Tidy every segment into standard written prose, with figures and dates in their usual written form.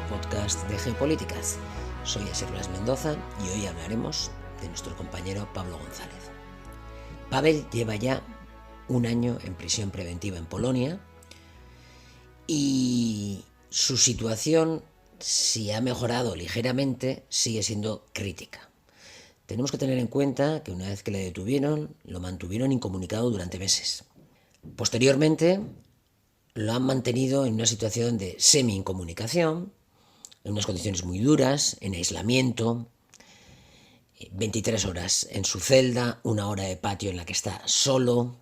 podcast de Geopolíticas. Soy Asier Blas Mendoza y hoy hablaremos de nuestro compañero Pablo González. Pavel lleva ya un año en prisión preventiva en Polonia y su situación, si ha mejorado ligeramente, sigue siendo crítica. Tenemos que tener en cuenta que una vez que le detuvieron, lo mantuvieron incomunicado durante meses. Posteriormente, lo han mantenido en una situación de semi-incomunicación, en unas condiciones muy duras, en aislamiento, 23 horas en su celda, 1 hora de patio en la que está solo,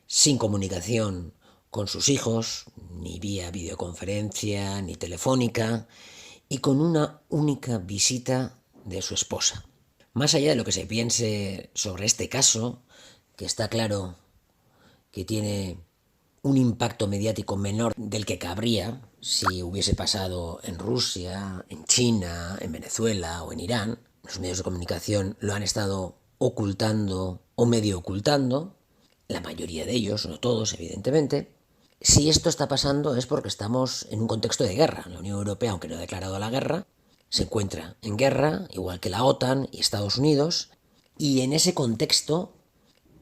sin comunicación con sus hijos, ni vía videoconferencia, ni telefónica, y con una única visita de su esposa. Más allá de lo que se piense sobre este caso, que está claro que tiene un impacto mediático menor del que cabría si hubiese pasado en Rusia, en China, en Venezuela o en Irán. Los medios de comunicación lo han estado ocultando o medio ocultando, la mayoría de ellos, no todos, evidentemente. Si esto está pasando es porque estamos en un contexto de guerra. La Unión Europea, aunque no ha declarado la guerra, se encuentra en guerra, igual que la OTAN y Estados Unidos, y en ese contexto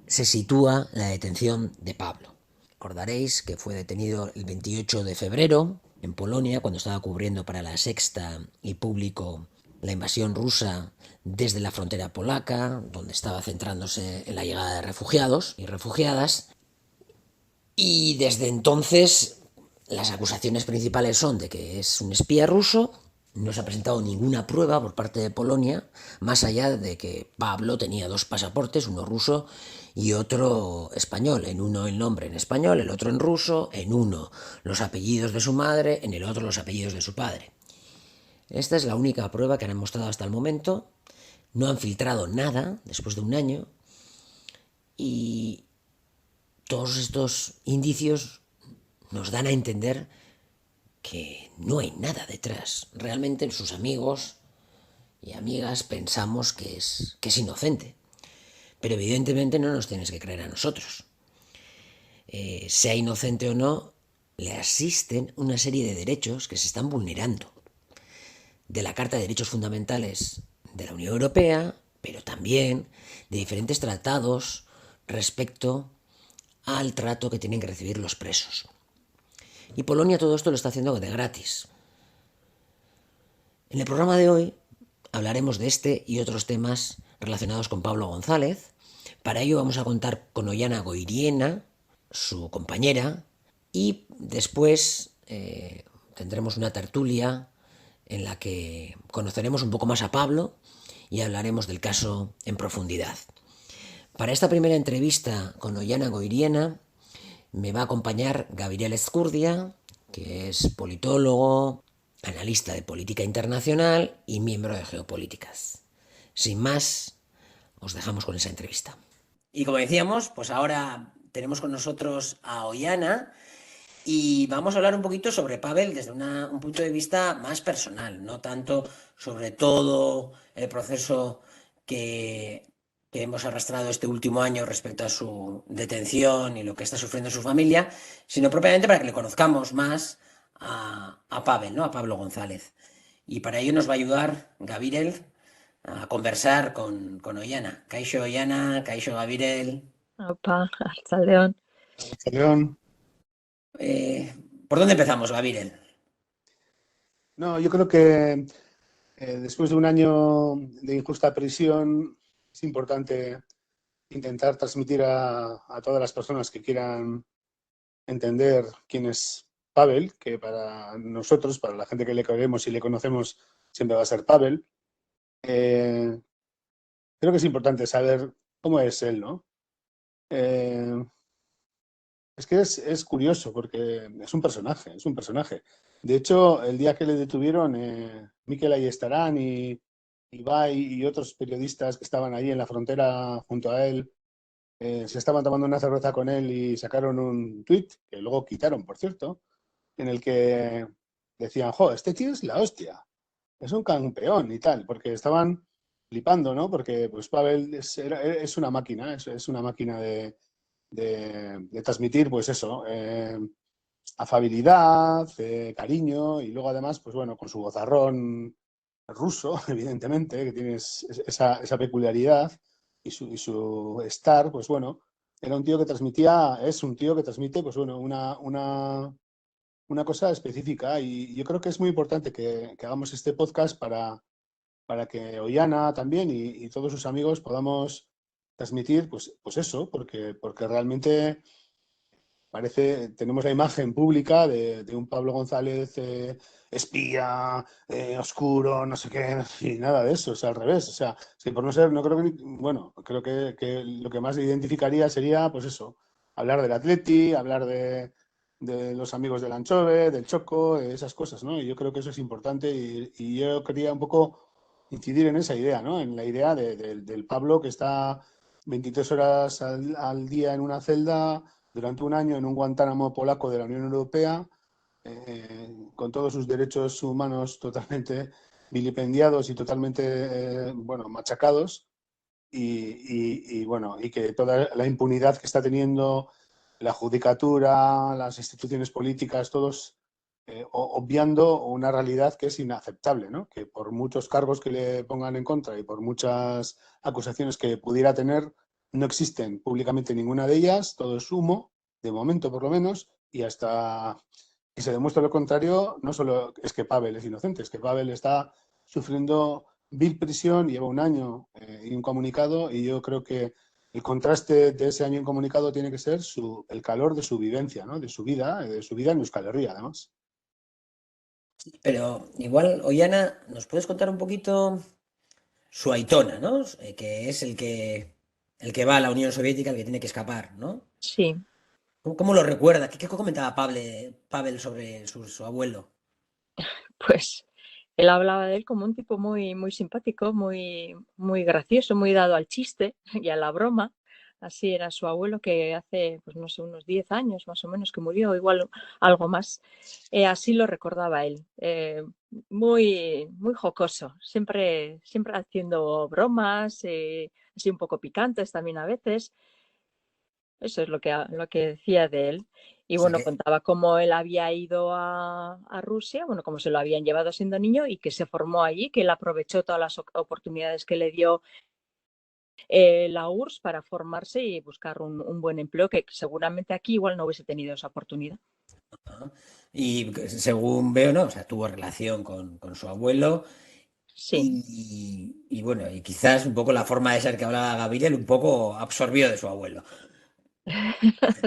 se sitúa la detención de Pablo. Recordaréis que fue detenido el 28 de febrero en Polonia cuando estaba cubriendo para La Sexta y Público la invasión rusa desde la frontera polaca, donde estaba centrándose en la llegada de refugiados y refugiadas. Y desde entonces las acusaciones principales son de que es un espía ruso. No se ha presentado ninguna prueba por parte de Polonia, más allá de que Pablo tenía 2 pasaportes, uno ruso y otro español. En uno el nombre en español, el otro en ruso, en uno los apellidos de su madre, en el otro los apellidos de su padre. Esta es la única prueba que han mostrado hasta el momento. No han filtrado nada después de un año y todos estos indicios nos dan a entender que no hay nada detrás. Realmente sus amigos y amigas pensamos que es inocente. Pero evidentemente no nos tienes que creer a nosotros. Sea inocente o no, le asisten una serie de derechos que se están vulnerando. De la Carta de Derechos Fundamentales de la Unión Europea, pero también de diferentes tratados respecto al trato que tienen que recibir los presos. Y Polonia todo esto lo está haciendo de gratis. En el programa de hoy hablaremos de este y otros temas relacionados con Pablo González. Para ello vamos a contar con Ollana Goiriena, su compañera, y después tendremos una tertulia en la que conoceremos un poco más a Pablo y hablaremos del caso en profundidad. Para esta primera entrevista con Ollana Goiriena me va a acompañar Gabriel Ezcurdia, que es politólogo, analista de política internacional y miembro de Geopolíticas. Sin más, os dejamos con esa entrevista. Y como decíamos, pues ahora tenemos con nosotros a Ollana y vamos a hablar un poquito sobre Pavel desde un punto de vista más personal, no tanto sobre todo el proceso que, que hemos arrastrado este último año respecto a su detención y lo que está sufriendo su familia, sino propiamente para que le conozcamos más a Pavel, ¿no? A Pablo González. Y para ello nos va a ayudar Gabriel a conversar con Ollana. Kaixo Ollana, Kaixo Gabriel. Opa, Artzaldeón. León. Eh, ¿Por dónde empezamos, Gabriel? No, yo creo que después de un año de injusta prisión es importante intentar transmitir a todas las personas que quieran entender quién es Pavel, que para nosotros, para la gente que le queremos y le conocemos, siempre va a ser Pavel. Creo que es importante saber cómo es él, ¿no? Eh, Es que es curioso porque es un personaje, es un personaje. De hecho, el día que le detuvieron, Mikel Ayestarán y Ibai y otros periodistas que estaban ahí en la frontera junto a él, se estaban tomando una cerveza con él y sacaron un tuit, que luego quitaron, por cierto, en el que decían, jo, este tío es la hostia, es un campeón y tal, porque estaban flipando, ¿no? Porque pues Pavel es una máquina, es una máquina de transmitir, pues eso, afabilidad, cariño y luego además, pues bueno, con su vozarrón ruso, evidentemente, que tiene esa peculiaridad y su estar, pues bueno, era un tío que transmitía, es un tío que transmite, pues bueno, una cosa específica y yo creo que es muy importante que hagamos este podcast para que Ollana también y todos sus amigos podamos transmitir, pues eso, porque realmente tenemos la imagen pública de un Pablo González espía, oscuro, no sé qué, y nada de eso, o sea, al revés, o sea, es que por no ser, no creo que, bueno, creo que lo que más le identificaría sería, pues eso, hablar del Atleti, hablar de los amigos del Anchove, del Choco, de esas cosas, ¿no? Y yo creo que eso es importante y yo quería un poco incidir en esa idea, ¿no? En la idea del Pablo que está 23 horas al día en una celda durante un año en un Guantánamo polaco de la Unión Europea, con todos sus derechos humanos totalmente vilipendiados y totalmente, bueno, machacados, bueno, y que toda la impunidad que está teniendo la judicatura, las instituciones políticas, todos obviando una realidad que es inaceptable, ¿no? Que por muchos cargos que le pongan en contra y por muchas acusaciones que pudiera tener, no existen públicamente ninguna de ellas, todo es humo, de momento por lo menos, y hasta que se demuestre lo contrario, no solo es que Pavel es inocente, es que Pavel está sufriendo vil prisión, lleva un año incomunicado y yo creo que el contraste de ese año incomunicado tiene que ser el calor de su vivencia, ¿no? De su vida en Euskal Herria, además. Pero igual, Ollana, ¿nos puedes contar un poquito su Aitona, ¿no? Que es el que va a la Unión Soviética, el que tiene que escapar, ¿no? Sí, ¿Cómo lo recuerda? ¿Qué comentaba Pavel sobre su abuelo? pues él hablaba de él como un tipo muy, muy simpático, muy, muy gracioso, muy dado al chiste y a la broma. Así era su abuelo que hace, pues no sé, unos 10 años más o menos que murió, igual algo más. Así lo recordaba él. Muy, muy jocoso, siempre, siempre haciendo bromas, así un poco picantes también a veces. Eso es lo que decía de él. Y O sea bueno, que, contaba cómo él había ido a Rusia, bueno, cómo se lo habían llevado siendo niño y que se formó allí, que él aprovechó todas las oportunidades que le dio la URSS para formarse y buscar un buen empleo, que seguramente aquí igual no hubiese tenido esa oportunidad. ajá. Y según veo, ¿no? O sea, tuvo relación con su abuelo Sí, y bueno, y quizás un poco la forma de ser que hablaba Gabriel un poco absorbió de su abuelo.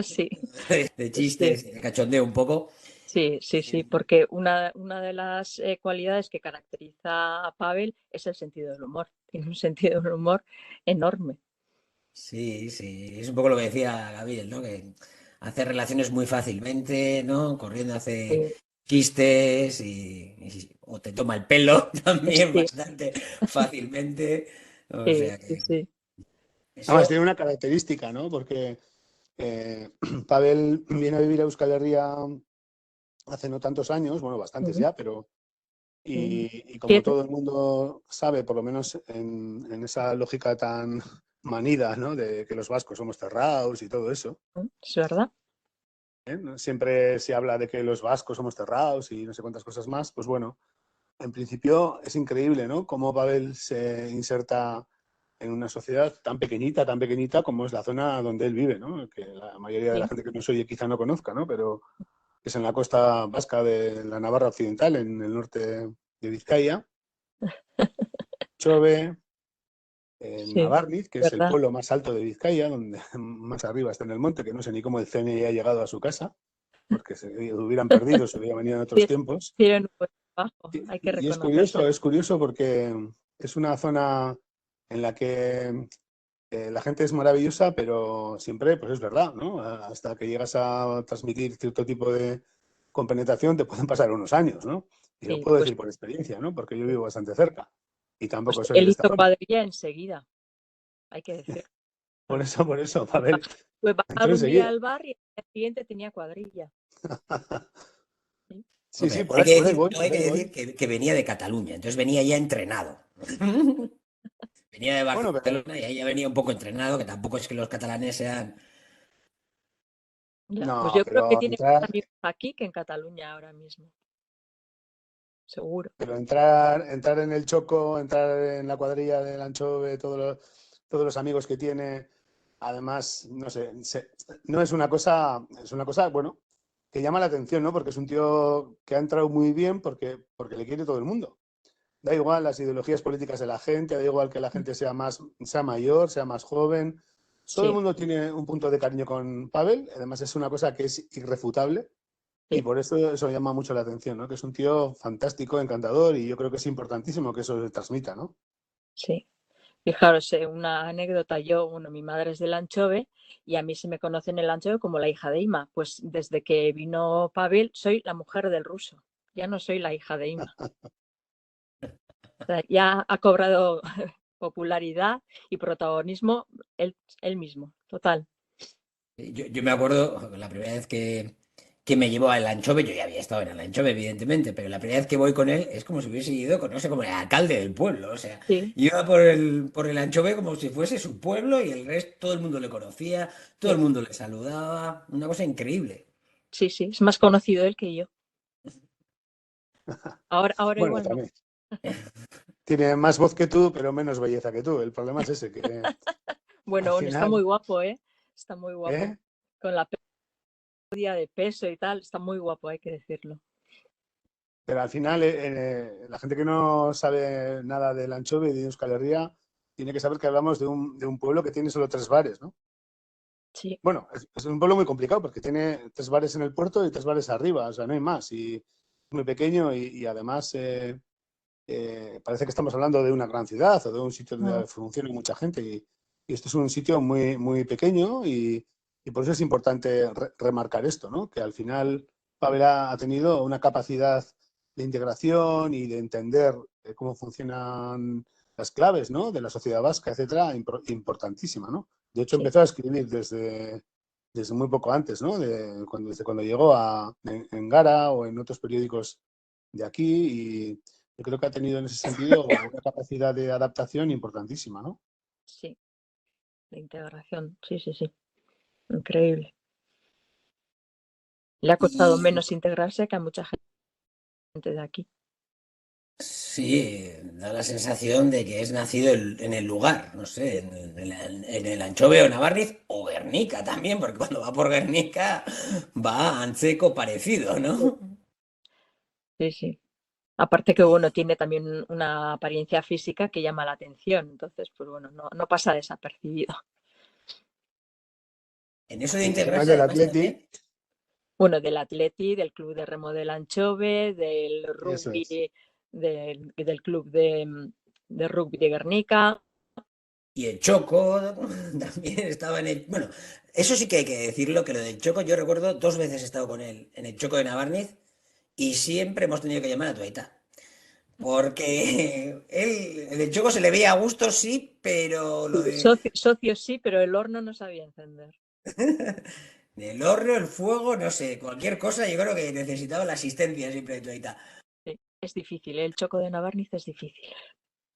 sí, De sí. chistes, de cachondeo un poco. Sí, sí, sí, porque una de las cualidades que caracteriza a Pavel es el sentido del humor. Tiene un sentido del humor enorme. Sí, sí, es un poco lo que decía Gabriel, ¿no? Que hace relaciones muy fácilmente, ¿no? Corriendo hace Sí, chistes o te toma el pelo también sí, bastante fácilmente. O sí, sea sí, que sí. Además, eso, tiene una característica, ¿no? Porque eh, Pavel viene a vivir a Euskal Herria hace no tantos años, bueno, bastantes Ujú, ya, pero ujú. y como 7, todo el mundo sabe, por lo menos en esa lógica tan manida, ¿no? De que los vascos somos cerrados y todo eso, es verdad. ¿no? Siempre se habla de que los vascos somos cerrados y no sé cuántas cosas más. Pues bueno, en principio es increíble, ¿no? Cómo Pavel se inserta en una sociedad tan pequeñita como es la zona donde él vive, ¿no? Que la mayoría de la Sí, gente que nos oye quizá no conozca, ¿no? Pero es en la costa vasca de la Navarra Occidental, en el norte de Vizcaya, Chove, en sí, Navarniz, que es el verdad. pueblo más alto de Vizcaya, donde más arriba está en el monte, que no sé ni cómo el CNI ha llegado a su casa, porque se hubieran perdido, se hubieran venido en otros Sí, tiempos. tienen un buen trabajo, hay que Y reconocérselo. es curioso porque es una zona en la que la gente es maravillosa, pero siempre, pues es verdad, ¿no? Hasta que llegas a transmitir cierto tipo de compenetración te pueden pasar unos años, ¿no? Y lo Sí, puedo pues, decir por experiencia, ¿no? Porque yo vivo bastante cerca y pues tampoco soy él de esta hizo zona. cuadrilla enseguida, hay que decirlo. Por eso, Pavel, Pues bajado entonces un día enseguida. al bar y al día siguiente tenía cuadrilla. Sí, Sí, sí, hombre, hay que por ahí decir, voy, no hay por que ahí decir voy. que venía de Cataluña, entonces venía ya entrenado. Venía de Bueno, pero Barcelona y ahí ya venía un poco entrenado, que tampoco es que los catalanes sean Ya, pues No, yo creo que tiene más amigos aquí que en Cataluña ahora mismo, seguro. pero entrar en el Choco, entrar en la cuadrilla del Anchove, todos los amigos que tiene, además, no sé, no es una cosa, bueno, que llama la atención, ¿no? Porque es un tío que ha entrado muy bien porque le quiere todo el mundo. Da igual las ideologías políticas de la gente, da igual que la gente sea mayor, sea más joven. Todo el Sí, mundo tiene un punto de cariño con Pavel, además es una cosa que es irrefutable. Y sí, por eso llama mucho la atención, ¿no? Que es un tío fantástico, encantador, y yo creo que es importantísimo que eso se transmita, ¿no? sí. Fijaros, una anécdota, yo, bueno, mi madre es del Anchove y a mí se me conoce en el Anchove como la hija de Ima. Pues desde que vino Pavel soy la mujer del ruso, ya no soy la hija de Ima. O sea, ya ha cobrado popularidad y protagonismo él mismo, total. Yo me acuerdo la primera vez que me llevó al Anchove, yo ya había estado en el Anchove, evidentemente, pero la primera vez que voy con él es como si hubiese ido con, no sé, como el alcalde del pueblo. O sea, Sí, iba por el Anchove como si fuese su pueblo y el resto, todo el mundo le conocía, todo el sí, mundo le saludaba, una cosa increíble. sí, sí, es más conocido él que yo. Ahora Bueno, igual no. también. Tiene más voz que tú, pero menos belleza que tú. El problema es ese, que al Bueno, bueno, está muy final, guapo, ¿eh? Está muy guapo. ¿eh? Con la pérdida de peso y tal, está muy guapo, hay que decirlo. Pero al final, la gente que no sabe nada del Anchove y de Euskal Herria tiene que saber que hablamos de un pueblo que tiene solo 3 bares, ¿no? Sí, Bueno, es un pueblo muy complicado porque tiene 3 bares en el puerto y 3 bares arriba, o sea, no hay más. Y es muy pequeño y además parece que estamos hablando de una gran ciudad o de un sitio mm, donde funciona mucha gente. Y esto es un sitio muy, muy pequeño y por eso es importante remarcar esto, ¿no? Que al final Pavel ha tenido una capacidad de integración y de entender cómo funcionan las claves, ¿no? De la sociedad vasca, etcétera, importantísima, ¿no? De hecho, sí, empezó a escribir desde muy poco antes, ¿no? Desde cuando llegó en Gara o en otros periódicos de aquí. Y yo creo que ha tenido en ese sentido una capacidad de adaptación importantísima, ¿no? sí, la integración, sí, sí, sí, increíble. Le ha costado Y menos integrarse que a mucha gente de aquí. sí, da la sensación de que es nacido en el lugar, no sé, en el Anchove o Navarriz o Guernica también, porque cuando va por Guernica va a Anseco parecido, ¿no? Sí, sí. Aparte que, bueno, tiene también una apariencia física que llama la atención, entonces, pues bueno, no pasa desapercibido. En eso de Y encima es integrarse, del además, Atleti, también. Bueno, del Atleti, del Club de Remo del Anchove, del eso es. rugby, del Club de Rugby de Guernica. Y el Choco también estaba en el. Bueno, eso sí que hay que decirlo, que lo del Choco, yo recuerdo 2 veces he estado con él en el Choco de Navarniz y siempre hemos tenido que llamar a Tuaita. Porque él, en el Choco se le veía a gusto, sí, pero lo de Socios sí, pero el horno no sabía encender. el horno, el fuego, no sé, cualquier cosa, yo creo que necesitaba la asistencia siempre de Tuaita. Sí, es difícil, el choco de Navarniz es difícil.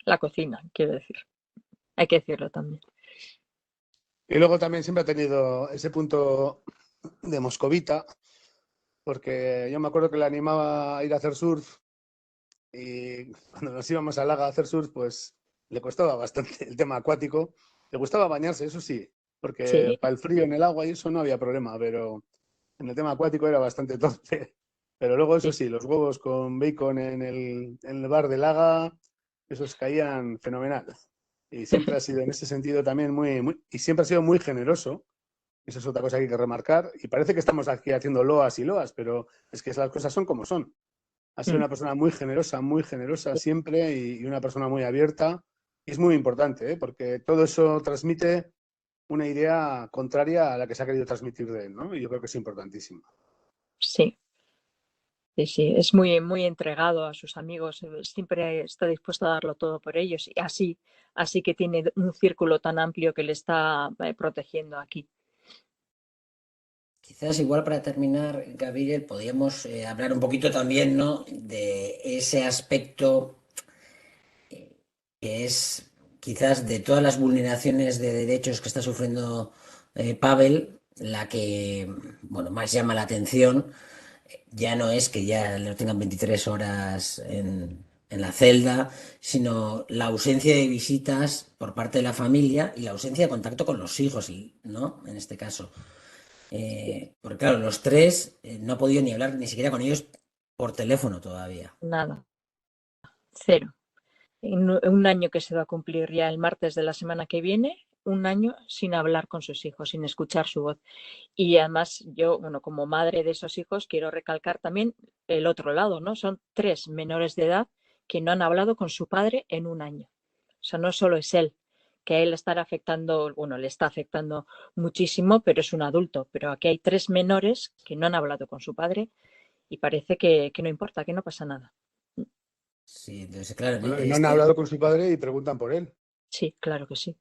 La cocina, quiero decir. Hay que decirlo también. Y luego también siempre ha tenido ese punto de moscovita, porque yo me acuerdo que le animaba a ir a hacer surf y cuando nos íbamos a Laga a hacer surf, pues le costaba bastante el tema acuático. Le gustaba bañarse, eso sí, porque Sí, para el frío en el agua y eso no había problema, pero en el tema acuático era bastante torpe. Pero luego, eso sí, sí, los huevos con bacon en el bar de Laga, esos caían fenomenal. Y siempre ha sido en ese sentido también y siempre ha sido muy generoso. Esa es otra cosa que hay que remarcar. Y parece que estamos aquí haciendo loas y loas, pero es que las cosas son como son. Ha sido mm, una persona muy generosa siempre y una persona muy abierta. Y es muy importante, ¿eh? Porque todo eso transmite una idea contraria a la que se ha querido transmitir de él, ¿no? Y yo creo que es importantísimo. sí, sí, sí. Es muy, muy entregado a sus amigos. Siempre está dispuesto a darlo todo por ellos. Y así que tiene un círculo tan amplio que le está protegiendo aquí. Quizás igual para terminar, Gabriel, podríamos hablar un poquito también, ¿no? De ese aspecto que es quizás de todas las vulneraciones de derechos que está sufriendo Pavel, la que, bueno, más llama la atención ya no es que ya lo tengan 23 horas en la celda, sino la ausencia de visitas por parte de la familia y la ausencia de contacto con los hijos, ¿no? En este caso. Porque claro, los tres no ha podido ni hablar ni siquiera con ellos por teléfono todavía. Nada, cero. En un año que se va a cumplir ya el martes de la semana que viene, un año sin hablar con sus hijos, sin escuchar su voz. Y además yo, bueno, como madre de esos hijos, quiero recalcar también el otro lado, ¿no? Son 3 menores de edad que no han hablado con su padre en un año. O sea, no solo es él, que a él estará afectando, bueno, le está afectando muchísimo, pero es un adulto. Pero aquí hay 3 menores que no han hablado con su padre y parece que no importa, que no pasa nada. Sí, entonces, claro, Bueno, y no han hablado con su padre y preguntan por él. Sí, claro que sí, Y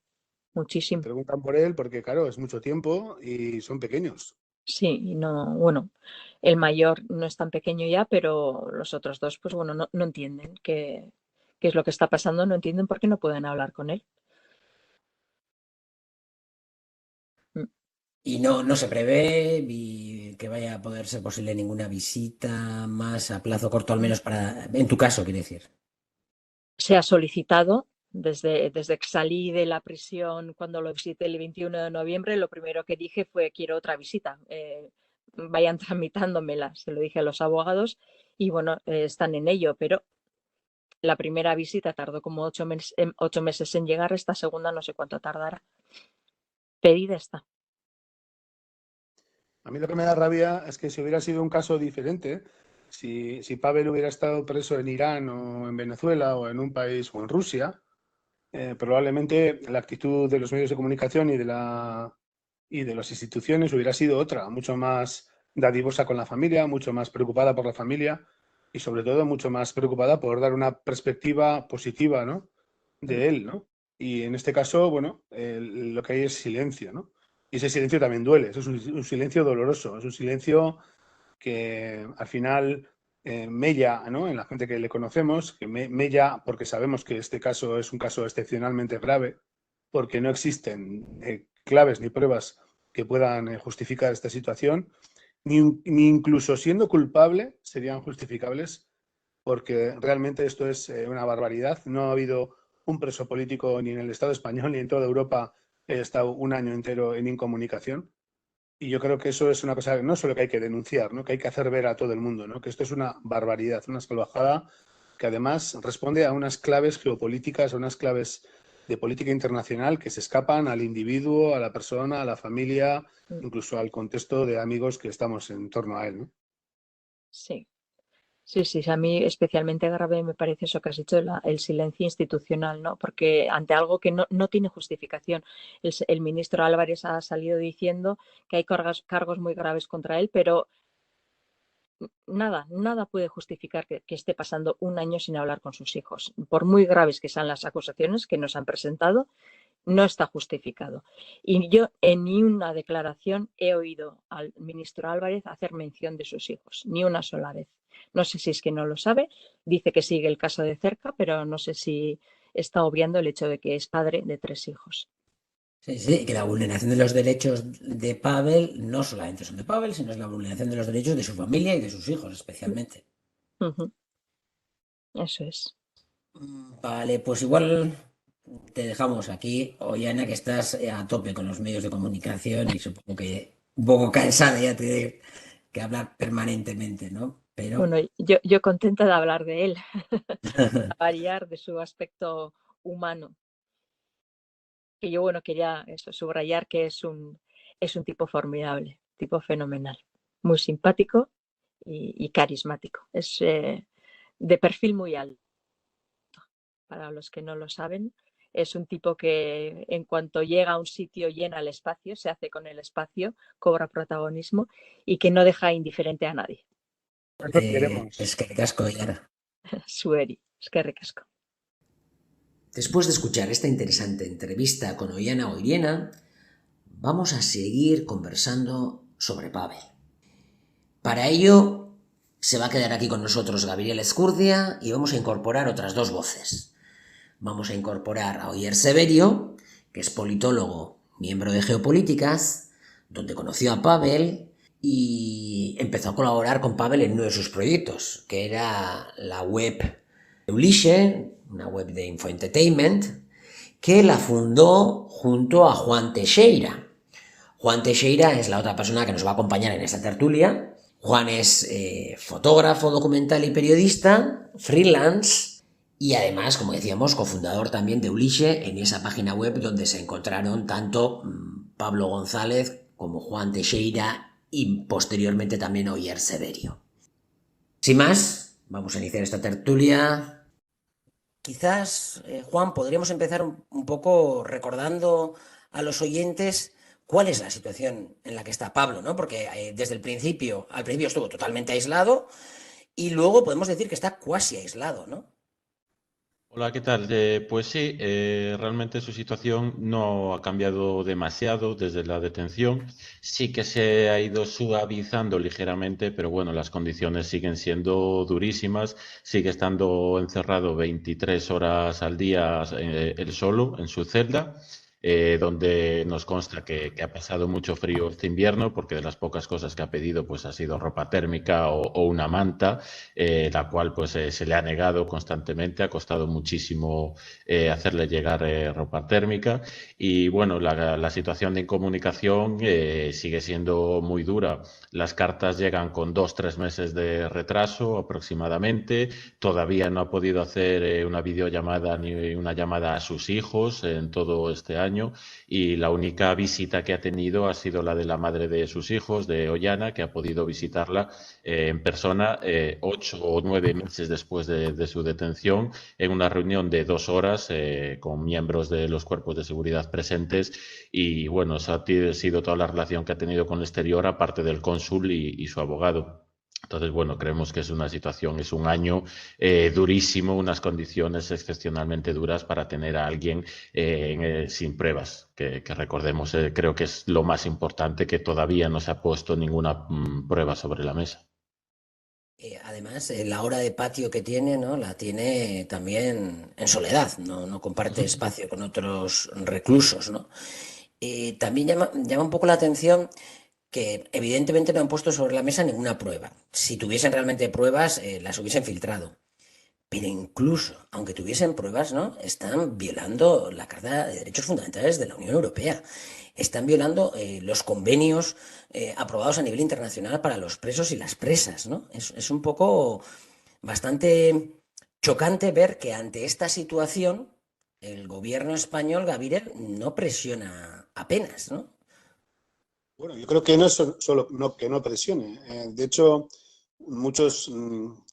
muchísimo. preguntan por él porque, claro, es mucho tiempo y son pequeños. Sí, y no, bueno, el mayor no es tan pequeño ya, pero los otros dos, pues bueno, no entienden qué es lo que está pasando, no entienden por qué no pueden hablar con él. Mm. y no se prevé que vaya a poder ser posible ninguna visita más a plazo corto, al menos para, en tu caso, quiere decir. Se ha solicitado desde que salí de la prisión cuando lo visité el 21 de noviembre, lo primero que dije fue quiero otra visita. Vayan tramitándomela, se lo dije a los abogados y bueno, están en ello, pero la primera visita tardó como 8 meses en llegar, esta segunda no sé cuánto tardará. Pedida está. A mí lo que me da rabia es que si hubiera sido un caso diferente, si Pavel hubiera estado preso en Irán o en Venezuela o en un país o en Rusia, probablemente la actitud de los medios de comunicación y de las instituciones hubiera sido otra, mucho más dadivosa con la familia, mucho más preocupada por la familia y sobre todo mucho más preocupada por dar una perspectiva positiva, ¿no? Mm. De él, ¿no? Y en este caso, bueno, lo que hay es silencio, ¿no? Y ese silencio también duele, eso es un silencio doloroso, es un silencio que al final mella, ¿no? En la gente que le conocemos, que mella porque sabemos que este caso es un caso excepcionalmente grave, porque no existen claves ni pruebas que puedan justificar esta situación, ni incluso siendo culpable serían justificables, porque realmente esto es una barbaridad. No ha habido un preso político ni en el Estado español ni en toda Europa que haya estado un año entero en incomunicación. Y yo creo que eso es una cosa que no solo que hay que denunciar, ¿no? Que hay que hacer ver a todo el mundo, ¿no? Que esto es una barbaridad, una salvajada que además responde a unas claves geopolíticas, a unas claves de política internacional que se escapan al individuo, a la persona, a la familia, Mm. incluso al contexto de amigos que estamos en torno a él, ¿no? Sí. Sí, sí, a mí especialmente grave me parece eso que has dicho, el silencio institucional, ¿no? Porque ante algo que no tiene justificación. El ministro Álvarez ha salido diciendo que hay cargos muy graves contra él, pero nada puede justificar que esté pasando un año sin hablar con sus hijos. Por muy graves que sean las acusaciones que nos han presentado, no está justificado. Y yo en ni una declaración he oído al ministro Álvarez hacer mención de sus hijos, ni una sola vez. No sé si es que no lo sabe, dice que sigue el caso de cerca, pero no sé si está obviando el hecho de que es padre de 3 hijos. Sí, sí, que la vulneración de los derechos de Pavel no solamente son de Pavel, sino es la vulneración de los derechos de su familia y de sus hijos especialmente. Ujú. Eso es. Vale, pues igual te dejamos aquí, Ollana, que estás a tope con los medios de comunicación y supongo que un poco cansada ya de que hablar permanentemente, ¿no? Pero Bueno, yo contenta de hablar de él, a variar de su aspecto humano, que yo, bueno, quería eso, subrayar que es un tipo formidable, tipo fenomenal, muy simpático y carismático. Es de perfil muy alto. Para los que no lo saben, es un tipo que en cuanto llega a un sitio llena el espacio, se hace con el espacio, cobra protagonismo y que no deja indiferente a nadie. Eso queremos. es que casco, Ollana. Sueri, es que ricasco. Después de escuchar esta interesante entrevista con Ollana Oiriena, vamos a seguir conversando sobre Pavel. Para ello, se va a quedar aquí con nosotros Gabriel Ezcurdia y vamos a incorporar otras 2 voces. Vamos a incorporar a Oyer Severio, que es politólogo, miembro de Geopolíticas, donde conoció a Pavel y empezó a colaborar con Pavel en uno de sus proyectos, que era la web Ulixe, una web de infoentertainment, que la fundó junto a Juan Teixeira. Juan Teixeira es la otra persona que nos va a acompañar en esta tertulia. Juan es fotógrafo, documental y periodista, freelance, y además, como decíamos, cofundador también de Ulixe, en esa página web donde se encontraron tanto Pablo González como Juan Teixeira y posteriormente también Oyer Severio. Sin más, vamos a iniciar esta tertulia. Quizás, Juan, podríamos empezar un poco recordando a los oyentes cuál es la situación en la que está Pablo, ¿no? Porque desde el principio, al principio estuvo totalmente aislado y luego podemos decir que está cuasi aislado, ¿no? Hola, ¿qué tal? Pues sí, realmente su situación no ha cambiado demasiado desde la detención. Sí que se ha ido suavizando ligeramente, pero bueno, las condiciones siguen siendo durísimas. Sigue estando encerrado 23 horas al día él solo en su celda. Donde nos consta que ha pasado mucho frío este invierno, porque de las pocas cosas que ha pedido pues ha sido ropa térmica o una manta, la cual pues se le ha negado constantemente, ha costado muchísimo hacerle llegar ropa térmica y bueno, la situación de incomunicación sigue siendo muy dura. Las cartas llegan con 2 o 3 meses de retraso aproximadamente, todavía no ha podido hacer una videollamada ni una llamada a sus hijos en todo este año y la única visita que ha tenido ha sido la de la madre de sus hijos, de Ollana, que ha podido visitarla en persona 8 o 9 meses después de su detención, en una reunión de 2 horas con miembros de los cuerpos de seguridad presentes. Y bueno, esa ha sido toda la relación que ha tenido con el exterior, aparte del cónsul y su abogado. Entonces, bueno, creemos que es una situación, es un año durísimo, unas condiciones excepcionalmente duras para tener a alguien sin pruebas, que recordemos, creo que es lo más importante, que todavía no se ha puesto ninguna prueba sobre la mesa. Además, la hora de patio que tiene, ¿no? La tiene también en soledad, no comparte espacio con otros reclusos, ¿no? También llama un poco la atención que evidentemente no han puesto sobre la mesa ninguna prueba. Si tuviesen realmente pruebas, las hubiesen filtrado. Pero incluso, aunque tuviesen pruebas, ¿no? Están violando la Carta de Derechos Fundamentales de la Unión Europea. Están violando los convenios aprobados a nivel internacional para los presos y las presas, ¿no? Es un poco bastante chocante ver que ante esta situación el gobierno español, Gaviria, no presiona apenas, ¿no? Bueno, yo creo que no es solo que no presione. De hecho, muchos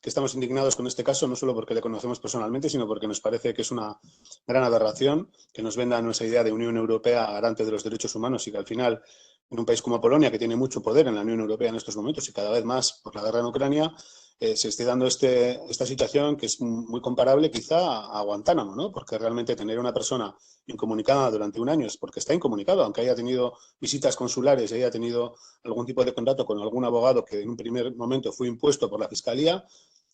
que estamos indignados con este caso, no solo porque le conocemos personalmente, sino porque nos parece que es una gran aberración que nos venda nuestra idea de Unión Europea garante de los derechos humanos y que al final, en un país como Polonia, que tiene mucho poder en la Unión Europea en estos momentos y cada vez más por la guerra en Ucrania, se esté dando esta situación que es muy comparable quizá a Guantánamo, ¿no? Porque realmente tener a una persona incomunicada durante un año es porque está incomunicado, aunque haya tenido visitas consulares y haya tenido algún tipo de contacto con algún abogado que en un primer momento fue impuesto por la Fiscalía.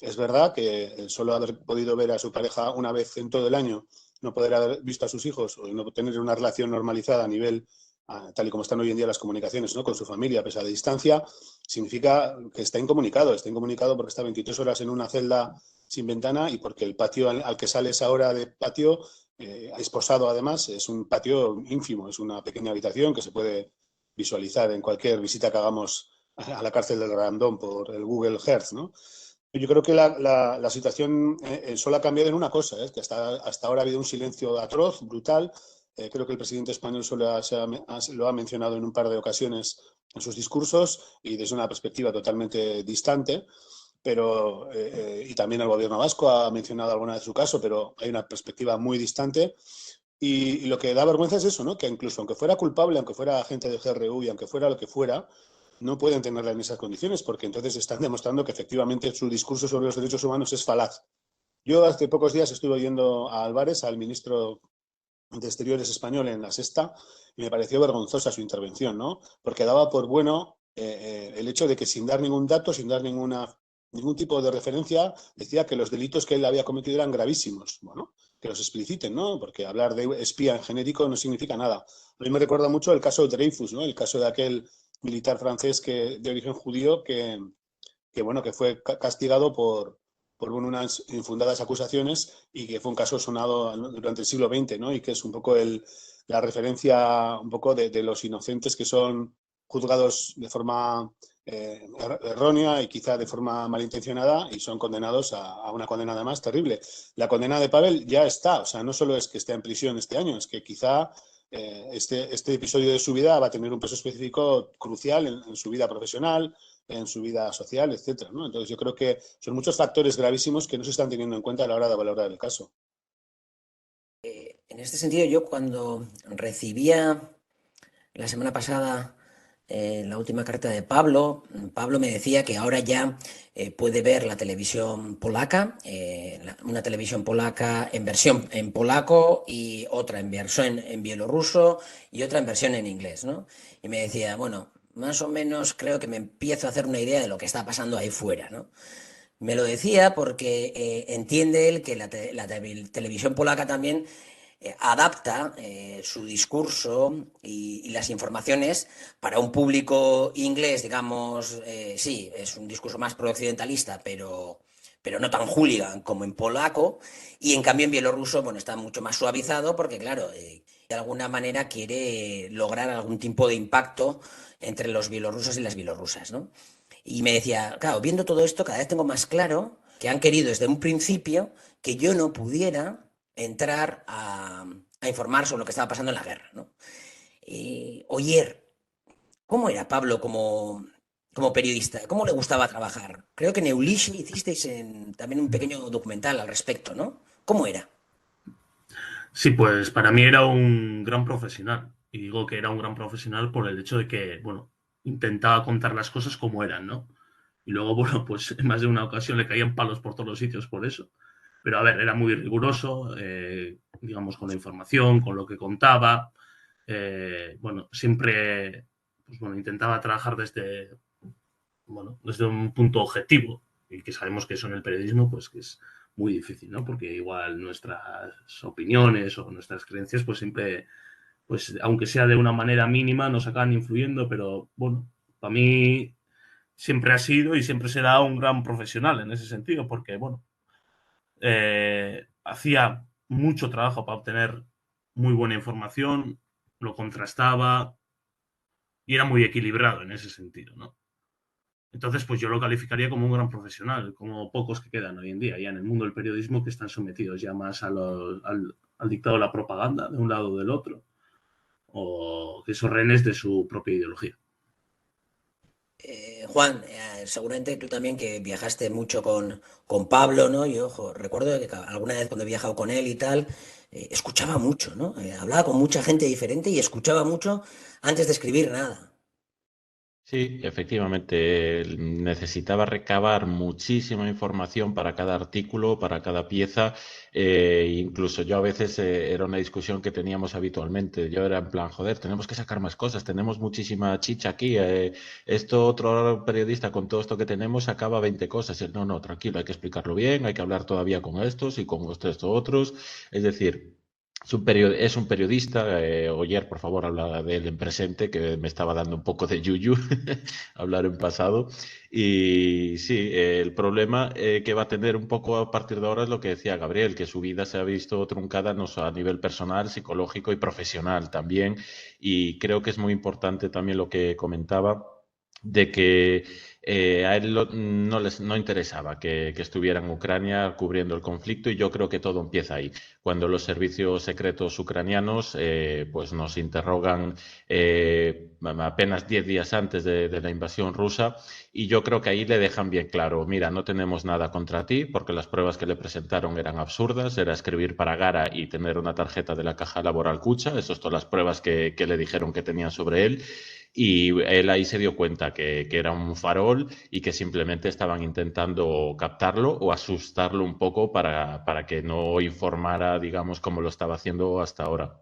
Es verdad que solo haber podido ver a su pareja una vez en todo el año, no poder haber visto a sus hijos o no tener una relación normalizada a nivel, tal y como están hoy en día las comunicaciones, ¿no? Con su familia a pesar de distancia, significa que está incomunicado porque está 23 horas en una celda sin ventana y porque el patio al que sale esa hora de patio, esposado además, es un patio ínfimo, es una pequeña habitación que se puede visualizar en cualquier visita que hagamos a la cárcel del Randón por el Google Earth, ¿no? Yo creo que la situación solo ha cambiado en una cosa, que hasta ahora ha habido un silencio atroz, brutal. Creo que el presidente español solo lo ha mencionado en un par de ocasiones en sus discursos y desde una perspectiva totalmente distante. Pero, y también el gobierno vasco ha mencionado alguna vez su caso, pero hay una perspectiva muy distante. Y lo que da vergüenza es eso, ¿no? Que incluso aunque fuera culpable, aunque fuera agente de GRU y aunque fuera lo que fuera, no pueden tenerla en esas condiciones, porque entonces están demostrando que efectivamente su discurso sobre los derechos humanos es falaz. Yo hace pocos días estuve oyendo a Álvarez, al ministro de Exteriores español, en La Sexta, y me pareció vergonzosa su intervención, ¿no? Porque daba por bueno el hecho de que sin dar ningún dato, sin dar ningún tipo de referencia, decía que los delitos que él había cometido eran gravísimos. Bueno, que los expliciten, ¿no? Porque hablar de espía en genérico no significa nada. A mí me recuerda mucho el caso de Dreyfus, ¿no? El caso de aquel militar francés de origen judío que fue castigado por unas infundadas acusaciones y que fue un caso sonado durante el siglo XX, ¿no? Y que es un poco la referencia un poco de los inocentes que son juzgados de forma errónea y quizá de forma malintencionada y son condenados a una condena además terrible. La condena de Pavel ya está, o sea, no solo es que esté en prisión este año, es que quizá este episodio de su vida va a tener un peso específico crucial en su vida profesional, en su vida social, etcétera, ¿no? Entonces yo creo que son muchos factores gravísimos que no se están teniendo en cuenta a la hora de valorar el caso. En este sentido, yo cuando recibía la semana pasada la última carta de Pablo, Pablo me decía que ahora ya puede ver la televisión polaca, una televisión polaca en versión en polaco y otra en versión en bielorruso y otra en versión en inglés, ¿no? Y me decía, bueno, más o menos creo que me empiezo a hacer una idea de lo que está pasando ahí fuera, ¿no? Me lo decía porque entiende él que la televisión polaca también adapta su discurso y las informaciones para un público inglés, digamos, sí, es un discurso más pro-occidentalista, pero no tan hooligan como en polaco, y en cambio en bielorruso, bueno, está mucho más suavizado porque, claro, de alguna manera quiere lograr algún tipo de impacto entre los bielorrusos y las bielorrusas, ¿no? Y me decía, claro, viendo todo esto, cada vez tengo más claro que han querido desde un principio que yo no pudiera entrar a informar sobre lo que estaba pasando en la guerra, ¿no? Oyer, ¿cómo era Pablo como periodista? ¿Cómo le gustaba trabajar? Creo que en Eulishi hicisteis también un pequeño documental al respecto, ¿no? ¿Cómo era? Sí, pues para mí era un gran profesional. Y digo que era un gran profesional por el hecho de que, bueno, intentaba contar las cosas como eran, ¿no? Y luego, bueno, pues en más de una ocasión le caían palos por todos los sitios por eso. Pero a ver, era muy riguroso, digamos, con la información, con lo que contaba. Bueno, siempre, pues bueno, intentaba trabajar desde un punto objetivo. Y que sabemos que eso en el periodismo, pues que es muy difícil, ¿no? Porque igual nuestras opiniones o nuestras creencias, pues siempre, pues aunque sea de una manera mínima, nos acaban influyendo, pero bueno, para mí siempre ha sido y siempre será un gran profesional en ese sentido, porque bueno, hacía mucho trabajo para obtener muy buena información, lo contrastaba y era muy equilibrado en ese sentido, ¿no? Entonces, pues yo lo calificaría como un gran profesional, como pocos que quedan hoy en día, ya en el mundo del periodismo, que están sometidos ya más al dictado de la propaganda, de un lado o del otro, o que son rehenes de su propia ideología. Juan, seguramente tú también que viajaste mucho con Pablo, ¿no? Yo ojo, recuerdo que alguna vez cuando he viajado con él y tal, escuchaba mucho, ¿no? Hablaba con mucha gente diferente y escuchaba mucho antes de escribir nada. Sí, efectivamente, necesitaba recabar muchísima información para cada artículo, para cada pieza. Incluso yo a veces era una discusión que teníamos habitualmente. Yo era en plan, joder, tenemos que sacar más cosas, tenemos muchísima chicha aquí. Esto otro periodista con todo esto que tenemos acaba 20 cosas. Y él, no, no, tranquilo, hay que explicarlo bien, hay que hablar todavía con estos y con estos otros. Es decir, es un periodista. Oyer, por favor, habla de él en presente, que me estaba dando un poco de yuyu hablar en pasado. Y sí, el problema que va a tener un poco a partir de ahora es lo que decía Gabriel, que su vida se ha visto truncada no solo a nivel personal, psicológico y profesional también. Y creo que es muy importante también lo que comentaba de que a él no interesaba que estuviera en Ucrania cubriendo el conflicto, y yo creo que todo empieza ahí, cuando los servicios secretos ucranianos pues nos interrogan apenas 10 días antes de la invasión rusa, y yo creo que ahí le dejan bien claro, mira, no tenemos nada contra ti, porque las pruebas que le presentaron eran absurdas, era escribir para Gara y tener una tarjeta de la Caja Laboral Cucha, esas son todas las pruebas que le dijeron que tenían sobre él. Y él ahí se dio cuenta que era un farol y que simplemente estaban intentando captarlo o asustarlo un poco para que no informara, digamos, como lo estaba haciendo hasta ahora.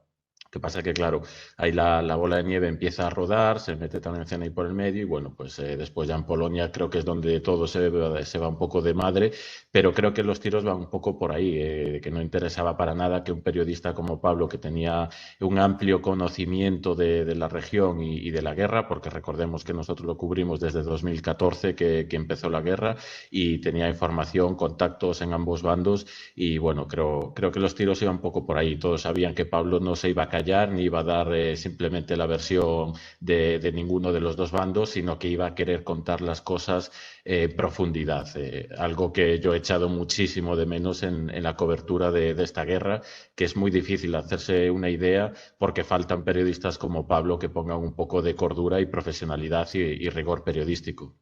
Que pasa que, claro, ahí la bola de nieve empieza a rodar, se mete también ahí por el medio y bueno, pues después ya en Polonia creo que es donde todo se va un poco de madre, pero creo que los tiros van un poco por ahí, que no interesaba para nada que un periodista como Pablo, que tenía un amplio conocimiento de la región y de la guerra, porque recordemos que nosotros lo cubrimos desde 2014 que empezó la guerra y tenía información, contactos en ambos bandos y bueno, creo que los tiros iban un poco por ahí. Todos sabían que Pablo no se iba a callar ni iba a dar simplemente la versión de ninguno de los dos bandos, sino que iba a querer contar las cosas en profundidad. Algo que yo he echado muchísimo de menos en la cobertura de esta guerra, que es muy difícil hacerse una idea porque faltan periodistas como Pablo que pongan un poco de cordura y profesionalidad y rigor periodístico.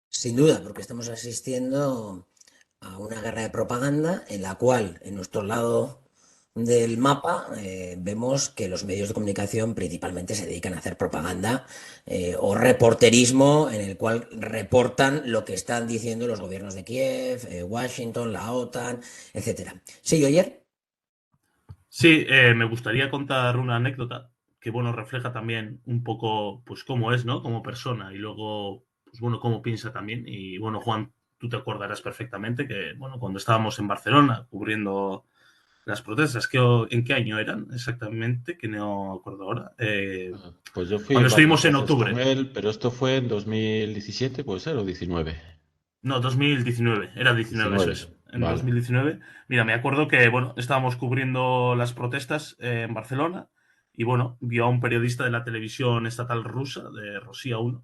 Sin duda, porque estamos asistiendo a una guerra de propaganda en la cual, en nuestro lado del mapa, vemos que los medios de comunicación principalmente se dedican a hacer propaganda o reporterismo en el cual reportan lo que están diciendo los gobiernos de Kiev, Washington, la OTAN, etcétera. Sí, Oyer. Sí, me gustaría contar una anécdota que, bueno, refleja también un poco, pues, cómo es, ¿no? Como persona y luego, pues, bueno, cómo piensa también. Y, bueno, Juan, tú te acordarás perfectamente que, bueno, cuando estábamos en Barcelona cubriendo las protestas, ¿en qué año eran exactamente? Que no me acuerdo ahora. Pues yo fui Cuando varias estuvimos en veces con octubre. él, pero esto fue en 2017, puede ser, o 19. No, 2019, era 19, eso 19, es. En vale. 2019, mira, me acuerdo que, bueno, estábamos cubriendo las protestas en Barcelona y, bueno, vio a un periodista de la televisión estatal rusa, de Rosia 1,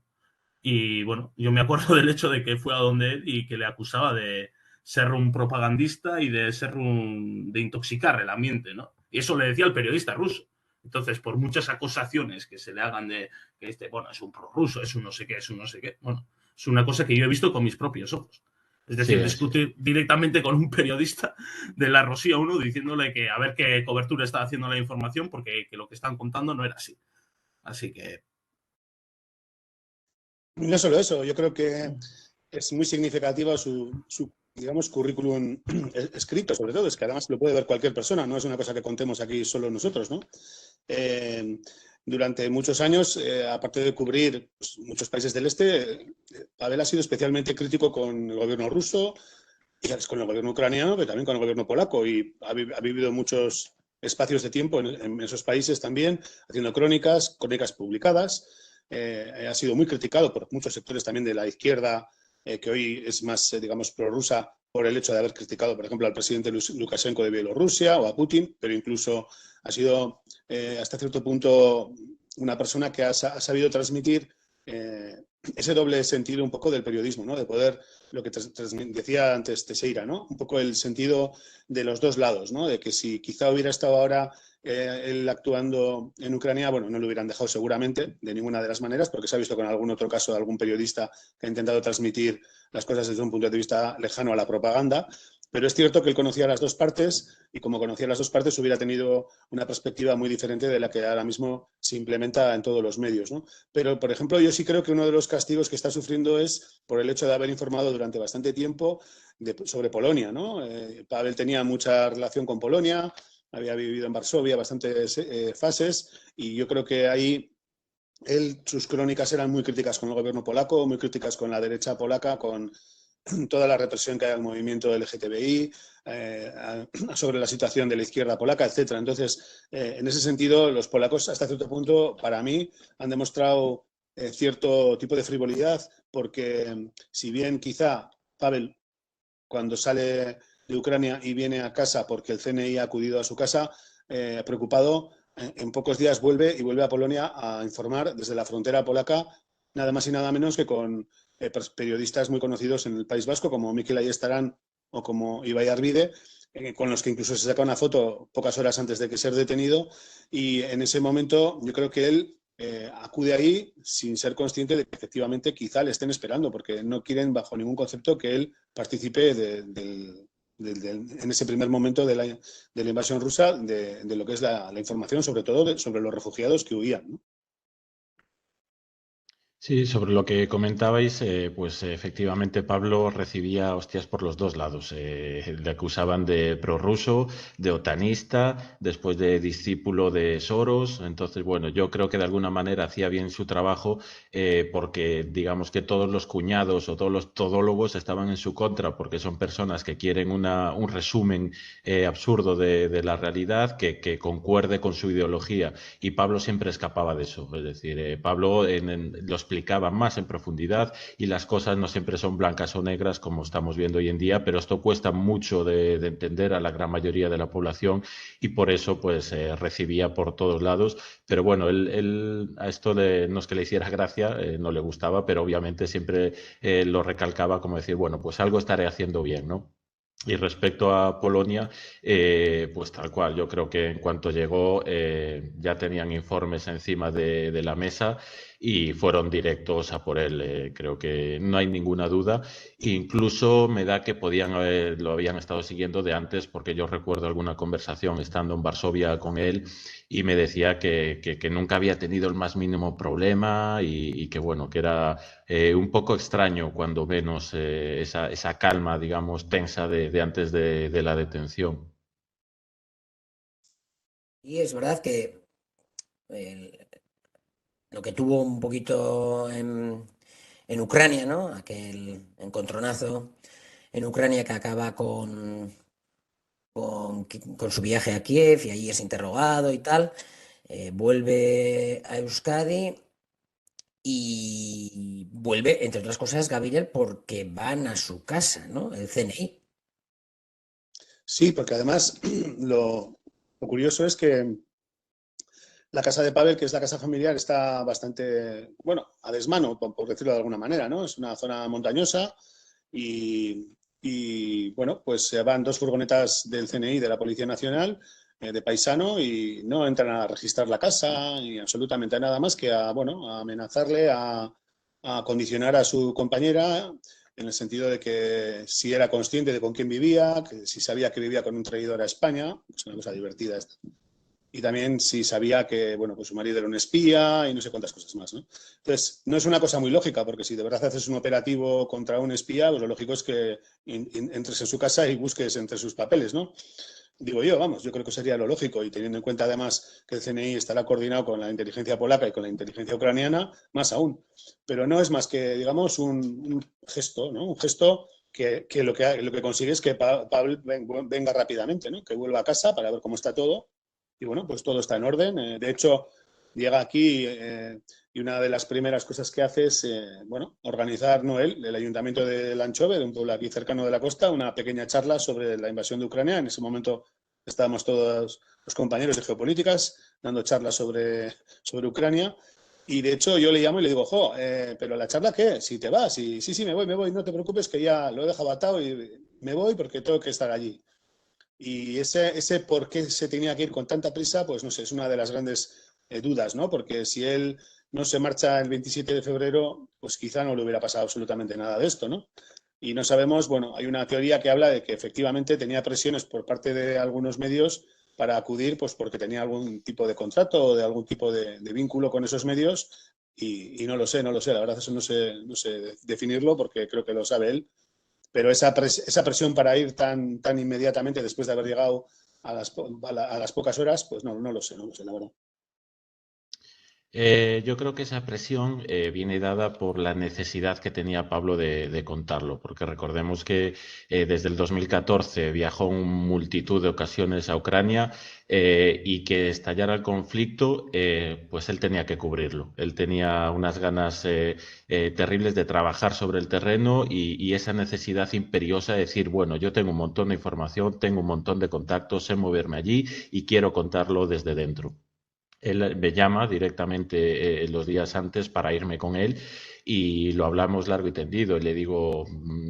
y, bueno, yo me acuerdo del hecho de que fue a donde él y que le acusaba de ser un propagandista y de de intoxicar el ambiente, ¿no? Y eso le decía el periodista ruso. Entonces, por muchas acusaciones que se le hagan de que bueno, es un prorruso, es un no sé qué, es un no sé qué, bueno, es una cosa que yo he visto con mis propios ojos. Es Sí, decir, discutir directamente con un periodista de la Rosía 1 diciéndole que a ver qué cobertura está haciendo la información porque que lo que están contando no era así. Así que... No solo eso, yo creo que es muy significativo su digamos, currículum escrito, sobre todo, es que además lo puede ver cualquier persona, no es una cosa que contemos aquí solo nosotros, ¿no? Durante muchos años, aparte de cubrir pues, muchos países del este, Pavel ha sido especialmente crítico con el gobierno ruso y con el gobierno ucraniano, pero también con el gobierno polaco, y ha vivido muchos espacios de tiempo en esos países también, haciendo crónicas publicadas. Ha sido muy criticado por muchos sectores también de la izquierda, que hoy es más, digamos, prorrusa, por el hecho de haber criticado, por ejemplo, al presidente Lukashenko de Bielorrusia o a Putin, pero incluso ha sido hasta cierto punto una persona que ha sabido transmitir ese doble sentido un poco del periodismo, ¿no? De poder, lo que decía antes Teixeira, ¿no? Un poco el sentido de los dos lados, ¿no? De que si quizá hubiera estado ahora él actuando en Ucrania, bueno, no lo hubieran dejado seguramente de ninguna de las maneras, porque se ha visto con algún otro caso de algún periodista que ha intentado transmitir las cosas desde un punto de vista lejano a la propaganda. Pero es cierto que él conocía las dos partes y como conocía las dos partes hubiera tenido una perspectiva muy diferente de la que ahora mismo se implementa en todos los medios, ¿no? Pero, por ejemplo, yo sí creo que uno de los castigos que está sufriendo es por el hecho de haber informado durante bastante tiempo sobre Polonia, ¿no? Pavel tenía mucha relación con Polonia, había vivido en Varsovia bastantes fases y yo creo que ahí sus crónicas eran muy críticas con el gobierno polaco, muy críticas con la derecha polaca, con toda la represión que hay al movimiento LGTBI, sobre la situación de la izquierda polaca, etcétera. Entonces, en ese sentido, los polacos, hasta cierto punto, para mí, han demostrado cierto tipo de frivolidad, porque si bien quizá Pavel, cuando sale de Ucrania y viene a casa porque el CNI ha acudido a su casa, preocupado, en pocos días vuelve a Polonia a informar desde la frontera polaca, nada más y nada menos que con periodistas muy conocidos en el País Vasco, como Mikel Ayestarán o como Ibai Arvide, con los que incluso se saca una foto pocas horas antes de que ser detenido, y en ese momento yo creo que él acude ahí sin ser consciente de que efectivamente quizá le estén esperando, porque no quieren bajo ningún concepto que él participe en ese primer momento de la invasión rusa, de lo que es la información, sobre todo sobre los refugiados que huían, ¿no? Sí, sobre lo que comentabais, pues efectivamente Pablo recibía hostias por los dos lados. Le acusaban de prorruso, de otanista, después de discípulo de Soros. Entonces, bueno, yo creo que de alguna manera hacía bien su trabajo porque digamos que todos los cuñados o todos los todólogos estaban en su contra porque son personas que quieren un resumen absurdo de la realidad que concuerde con su ideología. Y Pablo siempre escapaba de eso. Es decir, Pablo lo explicaba más en profundidad y las cosas no siempre son blancas o negras como estamos viendo hoy en día, pero esto cuesta mucho de entender a la gran mayoría de la población y por eso pues recibía por todos lados. Pero bueno, él a esto no es que le hiciera gracia, no le gustaba, pero obviamente siempre lo recalcaba como decir, bueno, pues algo estaré haciendo bien, ¿no? Y respecto a Polonia, pues tal cual, yo creo que en cuanto llegó ya tenían informes encima de la mesa y fueron directos a por él. Creo que no hay ninguna duda. Incluso me da que lo habían estado siguiendo de antes porque yo recuerdo alguna conversación estando en Varsovia con él y me decía que nunca había tenido el más mínimo problema y que bueno, que era un poco extraño cuando menos esa calma, digamos, tensa de antes de la detención. Y es verdad que el- lo que tuvo un poquito en Ucrania, ¿no? Aquel encontronazo en Ucrania que acaba con su viaje a Kiev y ahí es interrogado y tal, vuelve a Euskadi y vuelve, entre otras cosas, Gabriel, porque van a su casa, ¿no? El CNI. Sí, porque además lo curioso es que la casa de Pavel, que es la casa familiar, está bastante, bueno, a desmano, por decirlo de alguna manera, ¿no? Es una zona montañosa y, bueno, pues se van dos furgonetas del CNI, de la Policía Nacional, de paisano, y no entran a registrar la casa y absolutamente nada más que bueno, a amenazarle, a condicionar a su compañera en el sentido de que si era consciente de con quién vivía, que si sabía que vivía con un traidor a España, es una cosa divertida esta, y también si sabía que, bueno, pues su marido era un espía y no sé cuántas cosas más, ¿no? Entonces, no es una cosa muy lógica, porque si de verdad haces un operativo contra un espía, pues lo lógico es que entres en su casa y busques entre sus papeles, ¿no? Digo yo, vamos, yo creo que sería lo lógico y teniendo en cuenta además que el CNI estará coordinado con la inteligencia polaca y con la inteligencia ucraniana, más aún. Pero no es más que, digamos, un gesto, ¿no? Un gesto que lo que consigue es que Pablo venga rápidamente, ¿no? Que vuelva a casa para ver cómo está todo y bueno, pues todo está en orden. De hecho, llega aquí y una de las primeras cosas que hace es, bueno, organizar, no él, el ayuntamiento de Lanchove, de un pueblo aquí cercano de la costa, una pequeña charla sobre la invasión de Ucrania. En ese momento estábamos todos los compañeros de geopolíticas dando charlas sobre Ucrania. Y de hecho yo le llamo y le digo, jo, pero la charla qué, si te vas, y sí, sí, me voy, no te preocupes que ya lo he dejado atado y me voy porque tengo que estar allí. Y ese por qué se tenía que ir con tanta prisa, pues no sé, es una de las grandes dudas, ¿no? Porque si él no se marcha el 27 de febrero, pues quizá no le hubiera pasado absolutamente nada de esto, ¿no? Y no sabemos, bueno, hay una teoría que habla de que efectivamente tenía presiones por parte de algunos medios para acudir, pues porque tenía algún tipo de contrato o de algún tipo de vínculo con esos medios y no lo sé, la verdad eso no sé definirlo porque creo que lo sabe él, pero esa presión para ir tan inmediatamente después de haber llegado a las pocas horas, pues no lo sé, la verdad. Yo creo que esa presión viene dada por la necesidad que tenía Pablo de contarlo, porque recordemos que desde el 2014 viajó en multitud de ocasiones a Ucrania y que estallara el conflicto, pues él tenía que cubrirlo. Él tenía unas ganas terribles de trabajar sobre el terreno y esa necesidad imperiosa de decir, bueno, yo tengo un montón de información, tengo un montón de contactos, sé moverme allí y quiero contarlo desde dentro. Él me llama directamente los días antes para irme con él y lo hablamos largo y tendido. Y le digo,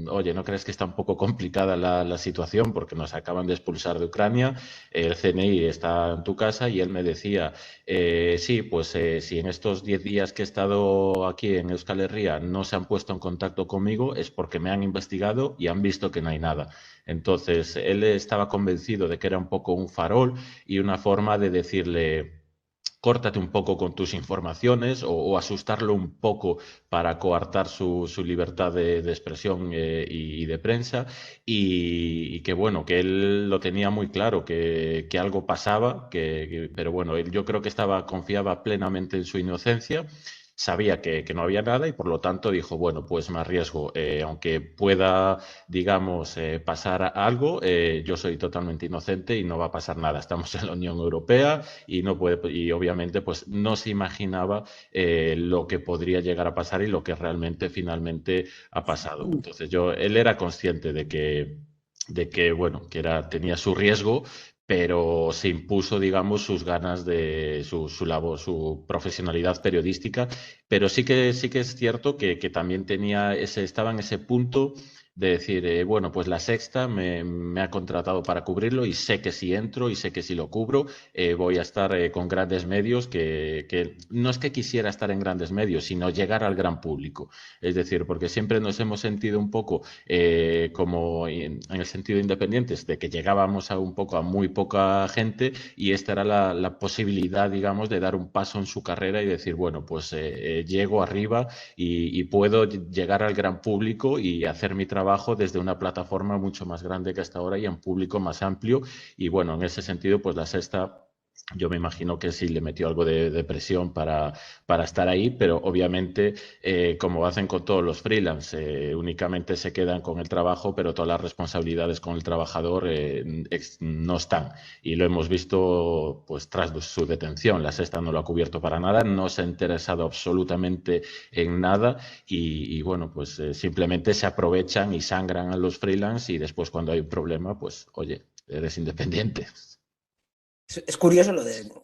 oye, ¿no crees que está un poco complicada la situación porque nos acaban de expulsar de Ucrania? El CNI está en tu casa y él me decía, sí, pues si en estos 10 días que he estado aquí en Euskal Herria no se han puesto en contacto conmigo es porque me han investigado y han visto que no hay nada. Entonces, él estaba convencido de que era un poco un farol y una forma de decirle córtate un poco con tus informaciones o asustarlo un poco para coartar su libertad de expresión y de prensa y que bueno, que él lo tenía muy claro, que algo pasaba, pero bueno, él yo creo que confiaba plenamente en su inocencia. Sabía que no había nada y por lo tanto dijo, bueno, pues me arriesgo, aunque pueda, digamos, pasar algo, yo soy totalmente inocente y no va a pasar nada. Estamos en la Unión Europea y no puede, y obviamente pues no se imaginaba lo que podría llegar a pasar y lo que realmente finalmente ha pasado. Entonces él era consciente de que bueno, tenía su riesgo, pero se impuso, digamos, sus ganas de su labor, su profesionalidad periodística, pero sí que es cierto que también estaba en ese punto de decir, bueno, pues La Sexta me ha contratado para cubrirlo y sé que si entro y sé que si lo cubro voy a estar con grandes medios, que no es que quisiera estar en grandes medios, sino llegar al gran público. Es decir, porque siempre nos hemos sentido un poco como en el sentido independientes, de que llegábamos a un poco a muy poca gente y esta era la posibilidad, digamos, de dar un paso en su carrera y decir, bueno, pues llego arriba y puedo llegar al gran público y hacer mi trabajo desde una plataforma mucho más grande que hasta ahora y a un público más amplio. Y bueno, en ese sentido, pues La Sexta yo me imagino que sí le metió algo de presión para estar ahí, pero obviamente, como hacen con todos los freelance, únicamente se quedan con el trabajo, pero todas las responsabilidades con el trabajador no están. Y lo hemos visto pues tras su detención. La Sexta no lo ha cubierto para nada, no se ha interesado absolutamente en nada y bueno, pues simplemente se aprovechan y sangran a los freelance y después cuando hay un problema, pues oye, eres independiente. Es curioso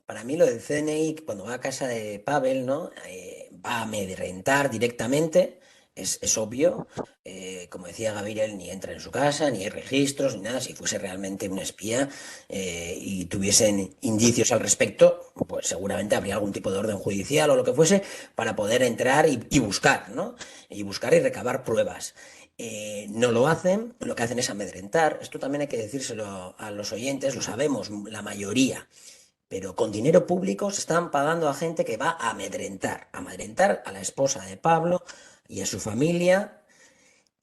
para mí lo del CNI, cuando va a casa de Pavel, ¿no? Va a amedrentar directamente, es obvio. Como decía Gabriel, ni entra en su casa, ni hay registros, ni nada. Si fuese realmente un espía y tuviesen indicios al respecto, pues seguramente habría algún tipo de orden judicial o lo que fuese para poder entrar y buscar, ¿no? Y buscar y recabar pruebas. No lo hacen, lo que hacen es amedrentar. Esto también hay que decírselo a los oyentes, lo sabemos la mayoría, pero con dinero público se están pagando a gente que va a amedrentar a la esposa de Pablo y a su familia.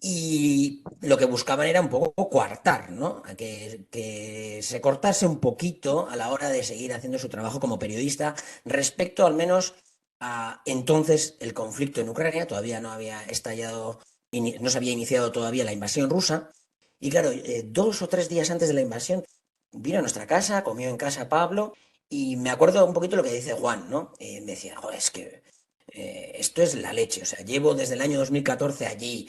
Y lo que buscaban era un poco coartar, ¿no? Que se cortase un poquito a la hora de seguir haciendo su trabajo como periodista respecto al menos a entonces el conflicto en Ucrania. Todavía no había estallado, no se había iniciado todavía la invasión rusa. Y claro, 2 o 3 días antes de la invasión vino a nuestra casa, comió en casa Pablo y me acuerdo un poquito lo que dice Juan, ¿no? Me decía, "Joder, es que esto es la leche, o sea, llevo desde el año 2014 allí,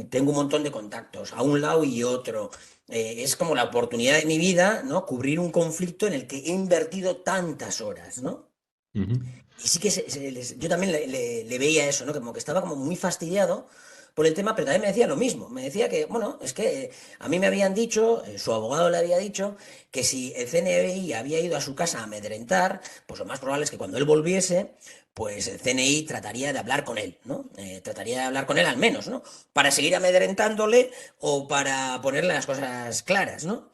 tengo un montón de contactos a un lado y otro, es como la oportunidad de mi vida, ¿no? Cubrir un conflicto en el que he invertido tantas horas, ¿no? Uh -huh. Y sí que yo también le veía eso, ¿no? Como que estaba como muy fastidiado por el tema, pero también me decía lo mismo. Me decía que, bueno, es que a mí me habían dicho, su abogado le había dicho, que si el CNI había ido a su casa a amedrentar, pues lo más probable es que cuando él volviese, pues el CNI trataría de hablar con él, ¿no? Trataría de hablar con él al menos, ¿no? Para seguir amedrentándole o para ponerle las cosas claras, ¿no?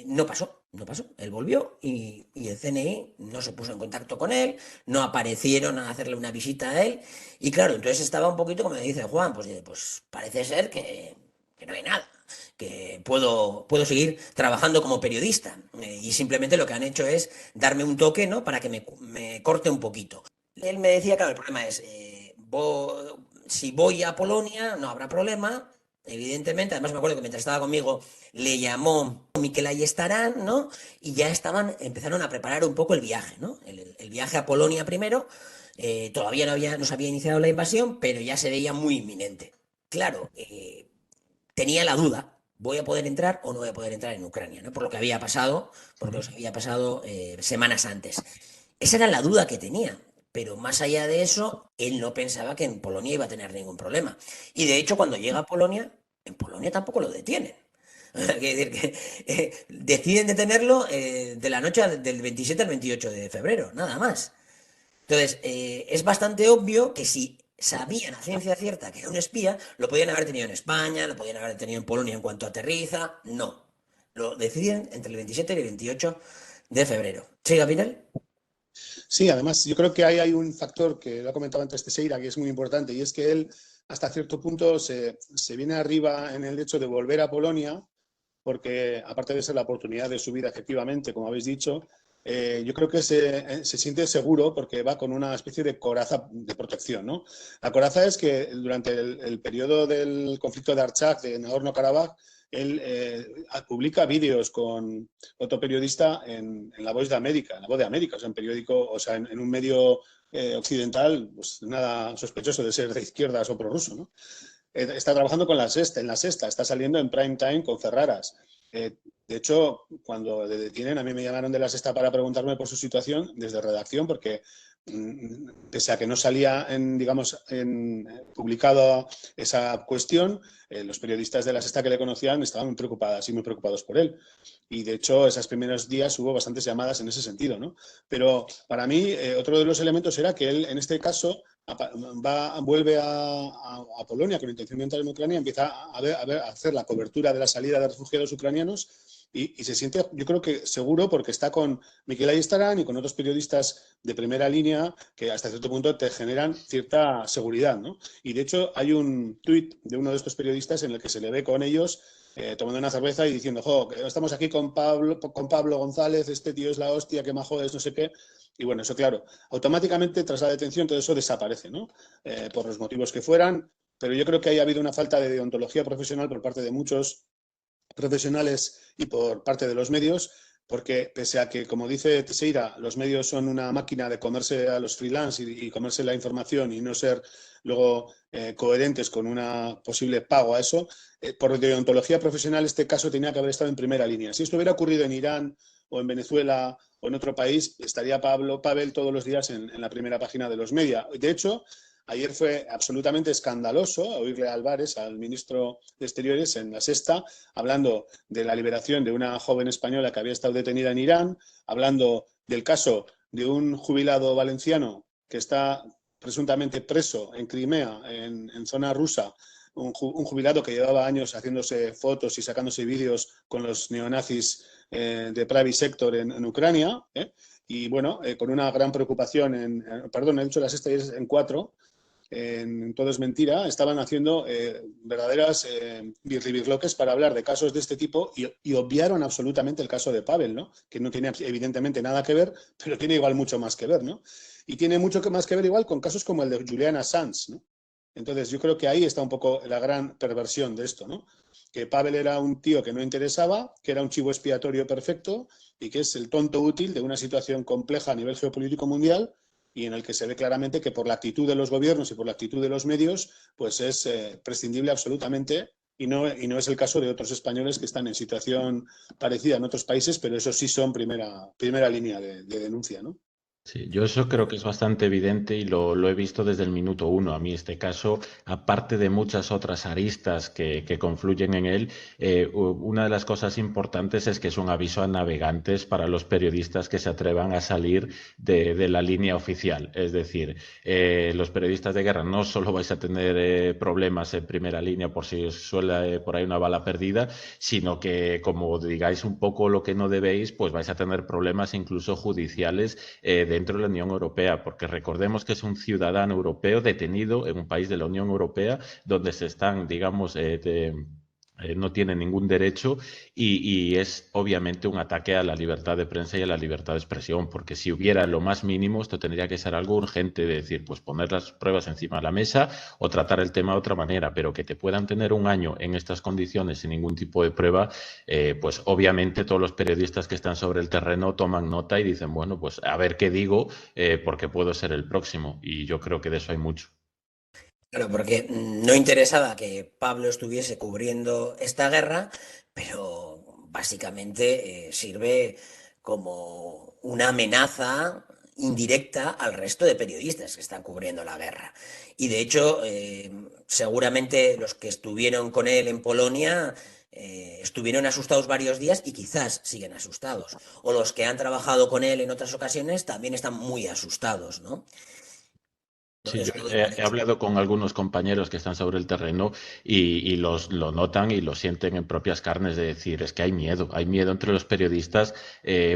No pasó, no pasó. Él volvió y el CNI no se puso en contacto con él, no aparecieron a hacerle una visita a él. Y claro, entonces estaba un poquito como me dice Juan, pues parece ser que no hay nada, que puedo seguir trabajando como periodista. Y simplemente lo que han hecho es darme un toque, ¿no? Para que me corte un poquito. Él me decía, claro, el problema es, si voy a Polonia, no habrá problema. Evidentemente, además me acuerdo que mientras estaba conmigo le llamó Miquel Ayestarán, ¿no? Y ya empezaron a preparar un poco el viaje, ¿no? El viaje a Polonia primero, todavía no se había iniciado la invasión, pero ya se veía muy inminente. Claro, tenía la duda, ¿voy a poder entrar o no voy a poder entrar en Ucrania? ¿No? Por lo que había pasado, porque os había pasado semanas antes. Esa era la duda que tenía. Pero más allá de eso, él no pensaba que en Polonia iba a tener ningún problema. Y de hecho, cuando llega a Polonia, en Polonia tampoco lo detienen. Quiere decir que deciden detenerlo de la noche del 27 al 28 de febrero, nada más. Entonces, es bastante obvio que si sabían a ciencia cierta que era un espía, lo podían haber tenido en España, lo podían haber tenido en Polonia en cuanto aterriza. No. Lo deciden entre el 27 y el 28 de febrero. ¿Sí, Gabriel? Sí, además yo creo que hay un factor que lo ha comentado antes Teixeira, que es muy importante, y es que él hasta cierto punto se viene arriba en el hecho de volver a Polonia, porque aparte de ser la oportunidad de su vida, efectivamente, como habéis dicho, yo creo que se siente seguro porque va con una especie de coraza de protección, ¿no? La coraza es que durante el periodo del conflicto de Artsaj, de Nagorno-Karabaj, él publica vídeos con otro periodista en La Voz de América, o sea, en periódico, o sea, en un medio occidental, pues nada sospechoso de ser de izquierdas o prorruso, ¿no? Está trabajando con La Sexta, en La Sexta, está saliendo en prime time con Ferraras. De hecho, cuando le detienen, a mí me llamaron de La Sexta para preguntarme por su situación desde redacción, porque pese a que no salía publicado esa cuestión, los periodistas de La Sexta que le conocían estaban muy preocupadas y muy preocupados por él. Y de hecho, esos primeros días hubo bastantes llamadas en ese sentido, ¿no? Pero para mí, otro de los elementos era que él, en este caso, vuelve a Polonia con intención de entrar en Ucrania, empieza a hacer la cobertura de la salida de refugiados ucranianos y se siente, yo creo que seguro, porque está con Miquel Ayestarán y con otros periodistas de primera línea que hasta cierto punto te generan cierta seguridad, ¿no? Y de hecho hay un tuit de uno de estos periodistas en el que se le ve con ellos tomando una cerveza y diciendo, jo, estamos aquí con Pablo González, este tío es la hostia, qué majo es, no sé qué. Y bueno, eso claro, automáticamente tras la detención todo eso desaparece, ¿no? Por los motivos que fueran, pero yo creo que haya habido una falta de deontología profesional por parte de muchos profesionales y por parte de los medios, porque pese a que, como dice Teixeira, los medios son una máquina de comerse a los freelance y comerse la información y no ser luego coherentes con una posible pago a eso, por deontología profesional este caso tenía que haber estado en primera línea. Si esto hubiera ocurrido en Irán o en Venezuela o en otro país, estaría Pavel todos los días en la primera página de los medios. De hecho, ayer fue absolutamente escandaloso oírle a Álvarez, al ministro de Exteriores, en La Sexta, hablando de la liberación de una joven española que había estado detenida en Irán, hablando del caso de un jubilado valenciano que está presuntamente preso en Crimea, en zona rusa, un jubilado que llevaba años haciéndose fotos y sacándose vídeos con los neonazis de Pravi Sector en Ucrania, y bueno, con una gran preocupación perdón, he dicho La Sexta y es en 4, en Todo es Mentira, estaban haciendo verdaderas birlibirloques para hablar de casos de este tipo y obviaron absolutamente el caso de Pavel, ¿no? Que no tiene evidentemente nada que ver, pero tiene igual mucho más que ver, ¿no? Y tiene mucho más que ver igual con casos como el de Julian Assange, ¿no? Entonces yo creo que ahí está un poco la gran perversión de esto, ¿no? Que Pavel era un tío que no interesaba, que era un chivo expiatorio perfecto y que es el tonto útil de una situación compleja a nivel geopolítico mundial y en el que se ve claramente que por la actitud de los gobiernos y por la actitud de los medios, pues es prescindible absolutamente y no es el caso de otros españoles que están en situación parecida en otros países, pero eso sí son primera línea de denuncia, ¿no? Sí, yo eso creo que es bastante evidente y lo he visto desde el minuto uno. A mí este caso, aparte de muchas otras aristas que confluyen en él, una de las cosas importantes es que es un aviso a navegantes para los periodistas que se atrevan a salir de la línea oficial. Es decir, los periodistas de guerra no solo vais a tener problemas en primera línea por si os suele por ahí una bala perdida, sino que como digáis un poco lo que no debéis, pues vais a tener problemas incluso judiciales dentro de la Unión Europea, porque recordemos que es un ciudadano europeo detenido en un país de la Unión Europea donde se están, digamos, no tiene ningún derecho y es obviamente un ataque a la libertad de prensa y a la libertad de expresión, porque si hubiera lo más mínimo, esto tendría que ser algo urgente de decir, pues poner las pruebas encima de la mesa o tratar el tema de otra manera, pero que te puedan tener un año en estas condiciones sin ningún tipo de prueba, pues obviamente todos los periodistas que están sobre el terreno toman nota y dicen, bueno, pues a ver qué digo, porque puedo ser el próximo, y yo creo que de eso hay mucho. Claro, porque no interesaba que Pablo estuviese cubriendo esta guerra, pero básicamente sirve como una amenaza indirecta al resto de periodistas que están cubriendo la guerra. Y de hecho, seguramente los que estuvieron con él en Polonia estuvieron asustados varios días y quizás siguen asustados. O los que han trabajado con él en otras ocasiones también están muy asustados, ¿no? Sí, Es yo uno de he los- hablado con algunos compañeros que están sobre el terreno y lo notan y lo sienten en propias carnes de decir, es que hay miedo entre los periodistas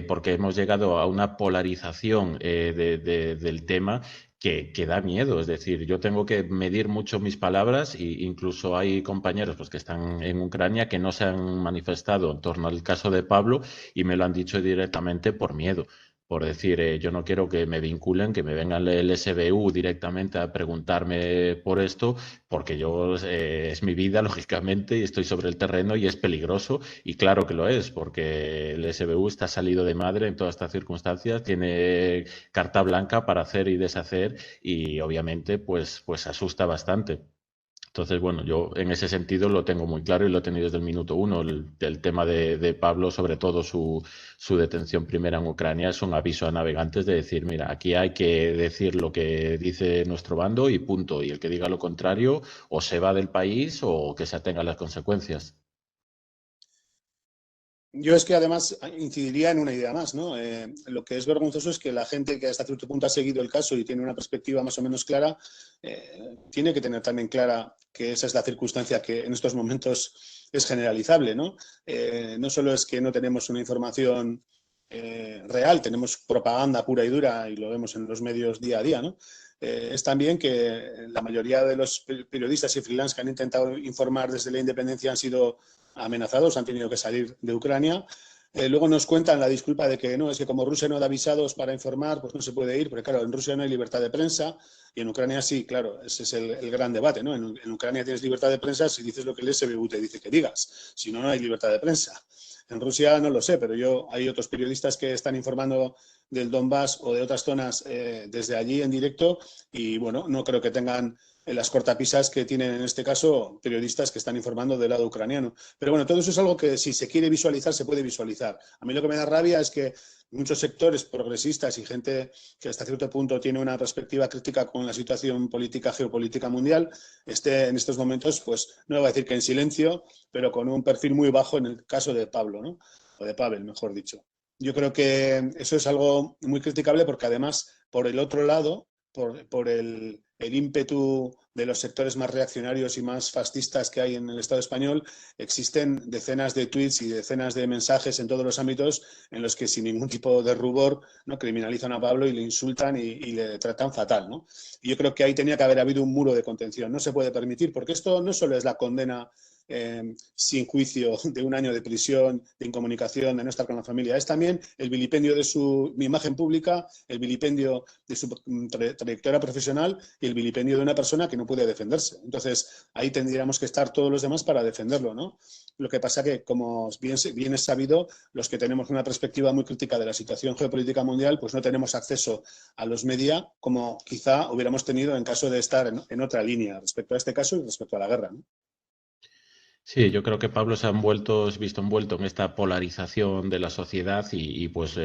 porque hemos llegado a una polarización del tema que da miedo. Es decir, yo tengo que medir mucho mis palabras e incluso hay compañeros pues, que están en Ucrania que no se han manifestado en torno al caso de Pablo y me lo han dicho directamente por miedo por decir, yo no quiero que me vinculen, que me vengan el SBU directamente a preguntarme por esto, porque yo es mi vida, lógicamente, y estoy sobre el terreno y es peligroso, y claro que lo es, porque el SBU está salido de madre en todas estas circunstancias, tiene carta blanca para hacer y deshacer, y obviamente pues asusta bastante. Entonces, bueno, yo en ese sentido lo tengo muy claro y lo he tenido desde el minuto uno. El tema de Pablo, sobre todo su detención primera en Ucrania, es un aviso a navegantes de decir, mira, aquí hay que decir lo que dice nuestro bando y punto. Y el que diga lo contrario, o se va del país o que se atenga a las consecuencias. Yo es que además incidiría en una idea más, ¿no? Lo que es vergonzoso es que la gente que hasta cierto punto ha seguido el caso y tiene una perspectiva más o menos clara, tiene que tener también clara que esa es la circunstancia que en estos momentos es generalizable, ¿no? No solo es que no tenemos una información real, tenemos propaganda pura y dura y lo vemos en los medios día a día, ¿no? Es también que la mayoría de los periodistas y freelance que han intentado informar desde la independencia han sido amenazados, han tenido que salir de Ucrania. Luego nos cuentan la disculpa de que no, es que como Rusia no da visados para informar, pues no se puede ir, porque claro, en Rusia no hay libertad de prensa y en Ucrania sí, claro, ese es el gran debate, ¿no? En Ucrania tienes libertad de prensa si dices lo que el SBU te dice que digas, si no, no hay libertad de prensa. En Rusia no lo sé, pero hay otros periodistas que están informando del Donbass o de otras zonas desde allí en directo y bueno, no creo que tengan las cortapisas que tienen en este caso periodistas que están informando del lado ucraniano. Pero bueno, todo eso es algo que si se quiere visualizar, se puede visualizar. A mí lo que me da rabia es que muchos sectores progresistas y gente que hasta cierto punto tiene una perspectiva crítica con la situación política, geopolítica mundial, esté en estos momentos, pues no voy a decir que en silencio, pero con un perfil muy bajo en el caso de Pablo, ¿no? O de Pavel, mejor dicho. Yo creo que eso es algo muy criticable porque además, por el otro lado, por el ímpetu de los sectores más reaccionarios y más fascistas que hay en el Estado español, existen decenas de tweets y decenas de mensajes en todos los ámbitos en los que sin ningún tipo de rubor no criminalizan a Pablo y le insultan y le tratan fatal, ¿no? Y yo creo que ahí tenía que haber habido un muro de contención. No se puede permitir, porque esto no solo es la condena sin juicio de un año de prisión, de incomunicación, de no estar con la familia. Es también el vilipendio de su imagen pública, el vilipendio de su trayectoria profesional y el vilipendio de una persona que no puede defenderse. Entonces, ahí tendríamos que estar todos los demás para defenderlo, ¿no? Lo que pasa que, como bien es sabido, los que tenemos una perspectiva muy crítica de la situación geopolítica mundial, pues no tenemos acceso a los media como quizá hubiéramos tenido en caso de estar en otra línea respecto a este caso y respecto a la guerra, ¿no? Sí, yo creo que Pablo se es visto envuelto en esta polarización de la sociedad pues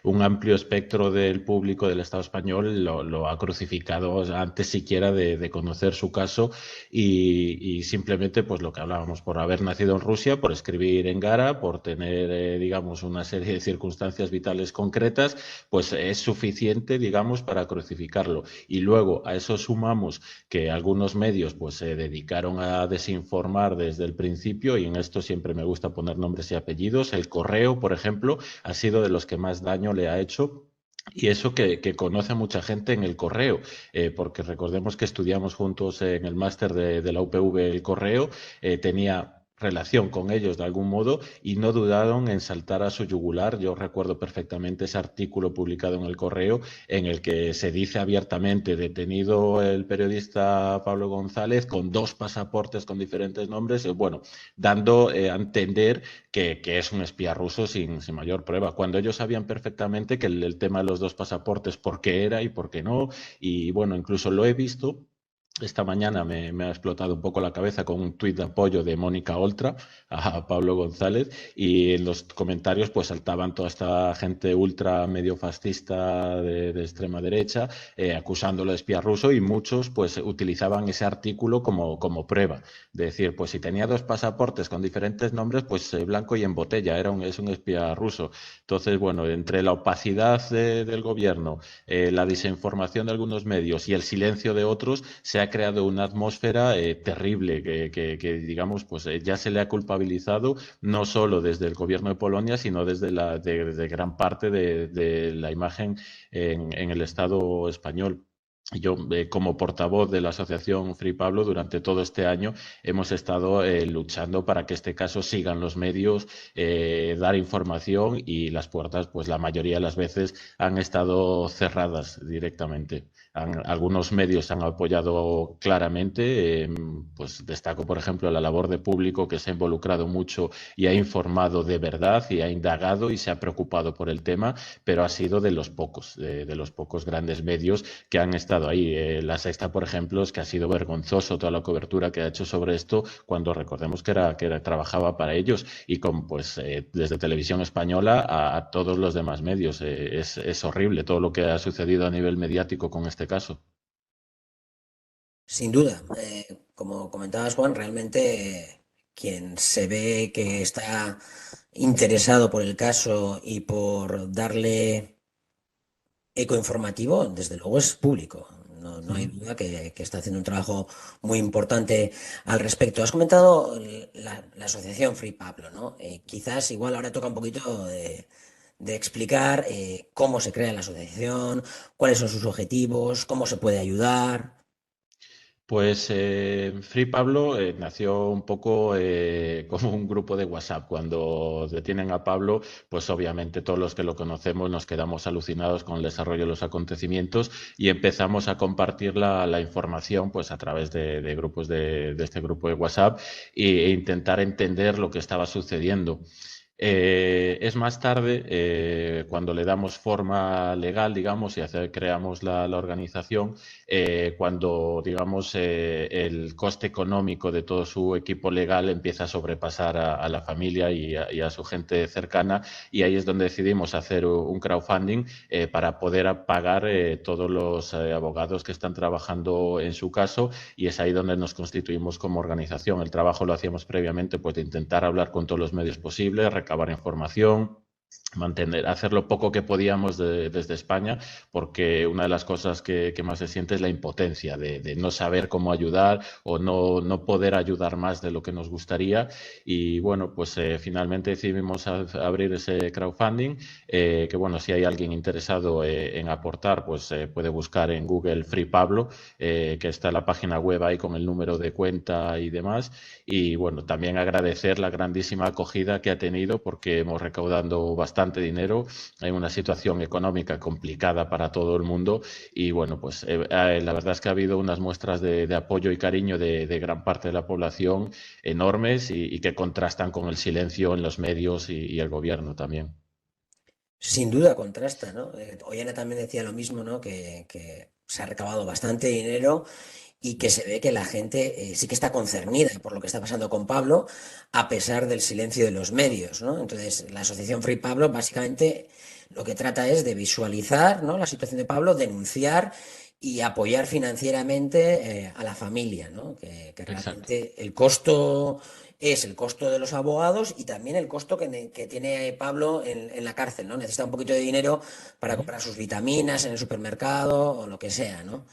un amplio espectro del público del Estado español lo ha crucificado antes siquiera de conocer su caso y simplemente pues lo que hablábamos, por haber nacido en Rusia, por escribir en Gara, por tener digamos una serie de circunstancias vitales concretas, pues es suficiente digamos para crucificarlo. Y luego a eso sumamos que algunos medios pues se dedicaron a desinformar desde el principio y en esto siempre me gusta poner nombres y apellidos. El Correo, por ejemplo, ha sido de los que más daño le ha hecho. Y eso que conoce a mucha gente en el Correo, porque recordemos que estudiamos juntos en el máster de la UPV el Correo, tenía relación con ellos de algún modo y no dudaron en saltar a su yugular. Yo recuerdo perfectamente ese artículo publicado en el Correo en el que se dice abiertamente detenido el periodista Pablo González con 2 pasaportes con diferentes nombres, bueno, dando a entender que es un espía ruso sin mayor prueba, cuando ellos sabían perfectamente que el tema de los 2 pasaportes, por qué era y por qué no, y bueno, incluso lo he visto esta mañana me ha explotado un poco la cabeza con un tuit de apoyo de Mónica Oltra a Pablo González, y en los comentarios pues saltaban toda esta gente ultra medio fascista de extrema derecha, acusándolo de espía ruso, y muchos pues utilizaban ese artículo como prueba, de decir, pues si tenía 2 pasaportes con diferentes nombres, pues blanco y en botella, es un espía ruso. Entonces, bueno, entre la opacidad del gobierno, la desinformación de algunos medios y el silencio de otros, se ha creado una atmósfera terrible que, digamos, pues ya se le ha culpabilizado no solo desde el gobierno de Polonia, sino desde gran parte de la imagen en el Estado español. Yo, como portavoz de la Asociación Free Pablo, durante todo este año hemos estado luchando para que este caso siga en los medios, dar información, y las puertas, pues la mayoría de las veces han estado cerradas directamente. Algunos medios han apoyado claramente, pues destaco, por ejemplo, la labor de Público, que se ha involucrado mucho y ha informado de verdad y ha indagado y se ha preocupado por el tema, pero ha sido de los pocos grandes medios que han estado ahí. La Sexta, por ejemplo, es que ha sido vergonzoso toda la cobertura que ha hecho sobre esto, cuando recordemos que trabajaba para ellos, y con pues desde Televisión Española a todos los demás medios. Es horrible todo lo que ha sucedido a nivel mediático con este caso. Sin duda, como comentabas, Juan, realmente quien se ve que está interesado por el caso y por darle eco informativo, desde luego es Público. No hay duda que está haciendo un trabajo muy importante al respecto. Has comentado la asociación Free Pablo, ¿no? Quizás igual ahora toca un poquito de explicar cómo se crea la asociación, cuáles son sus objetivos, cómo se puede ayudar. Pues Free Pablo nació un poco como un grupo de WhatsApp. Cuando detienen a Pablo, pues obviamente todos los que lo conocemos nos quedamos alucinados con el desarrollo de los acontecimientos, y empezamos a compartir la información pues a través de grupos de este grupo de WhatsApp, e intentar entender lo que estaba sucediendo. Es más tarde, cuando le damos forma legal, digamos, y creamos la organización, cuando, digamos, el coste económico de todo su equipo legal empieza a sobrepasar a la familia y a su gente cercana, y ahí es donde decidimos hacer un crowdfunding para poder pagar todos los abogados que están trabajando en su caso, y es ahí donde nos constituimos como organización. El trabajo lo hacíamos previamente, pues de intentar hablar con todos los medios posibles, recabar información, hacer lo poco que podíamos desde España, porque una de las cosas que más se siente es la impotencia de no saber cómo ayudar, o no poder ayudar más de lo que nos gustaría. Y bueno, pues finalmente decidimos abrir ese crowdfunding, que bueno, si hay alguien interesado en aportar, pues puede buscar en Google Free Pablo, que está la página web ahí con el número de cuenta y demás. Y bueno, también agradecer la grandísima acogida que ha tenido, porque hemos recaudado bastante dinero en una situación económica complicada para todo el mundo, y bueno, pues la verdad es que ha habido unas muestras de apoyo y cariño de gran parte de la población enormes, y que contrastan con el silencio en los medios y el gobierno también. Sin duda contrasta, ¿no? Ollana también decía lo mismo, ¿no? Que se ha recabado bastante dinero y que se ve que la gente sí que está concernida por lo que está pasando con Pablo, a pesar del silencio de los medios, ¿no? Entonces, la Asociación Free Pablo básicamente lo que trata es de visualizar, ¿no?, la situación de Pablo, denunciar y apoyar financieramente a la familia, ¿no? Que Exacto. realmente el costo es el costo de los abogados y también el costo que tiene Pablo en la cárcel, ¿no? Necesita un poquito de dinero para Ujú. comprar sus vitaminas en el supermercado o lo que sea, ¿no?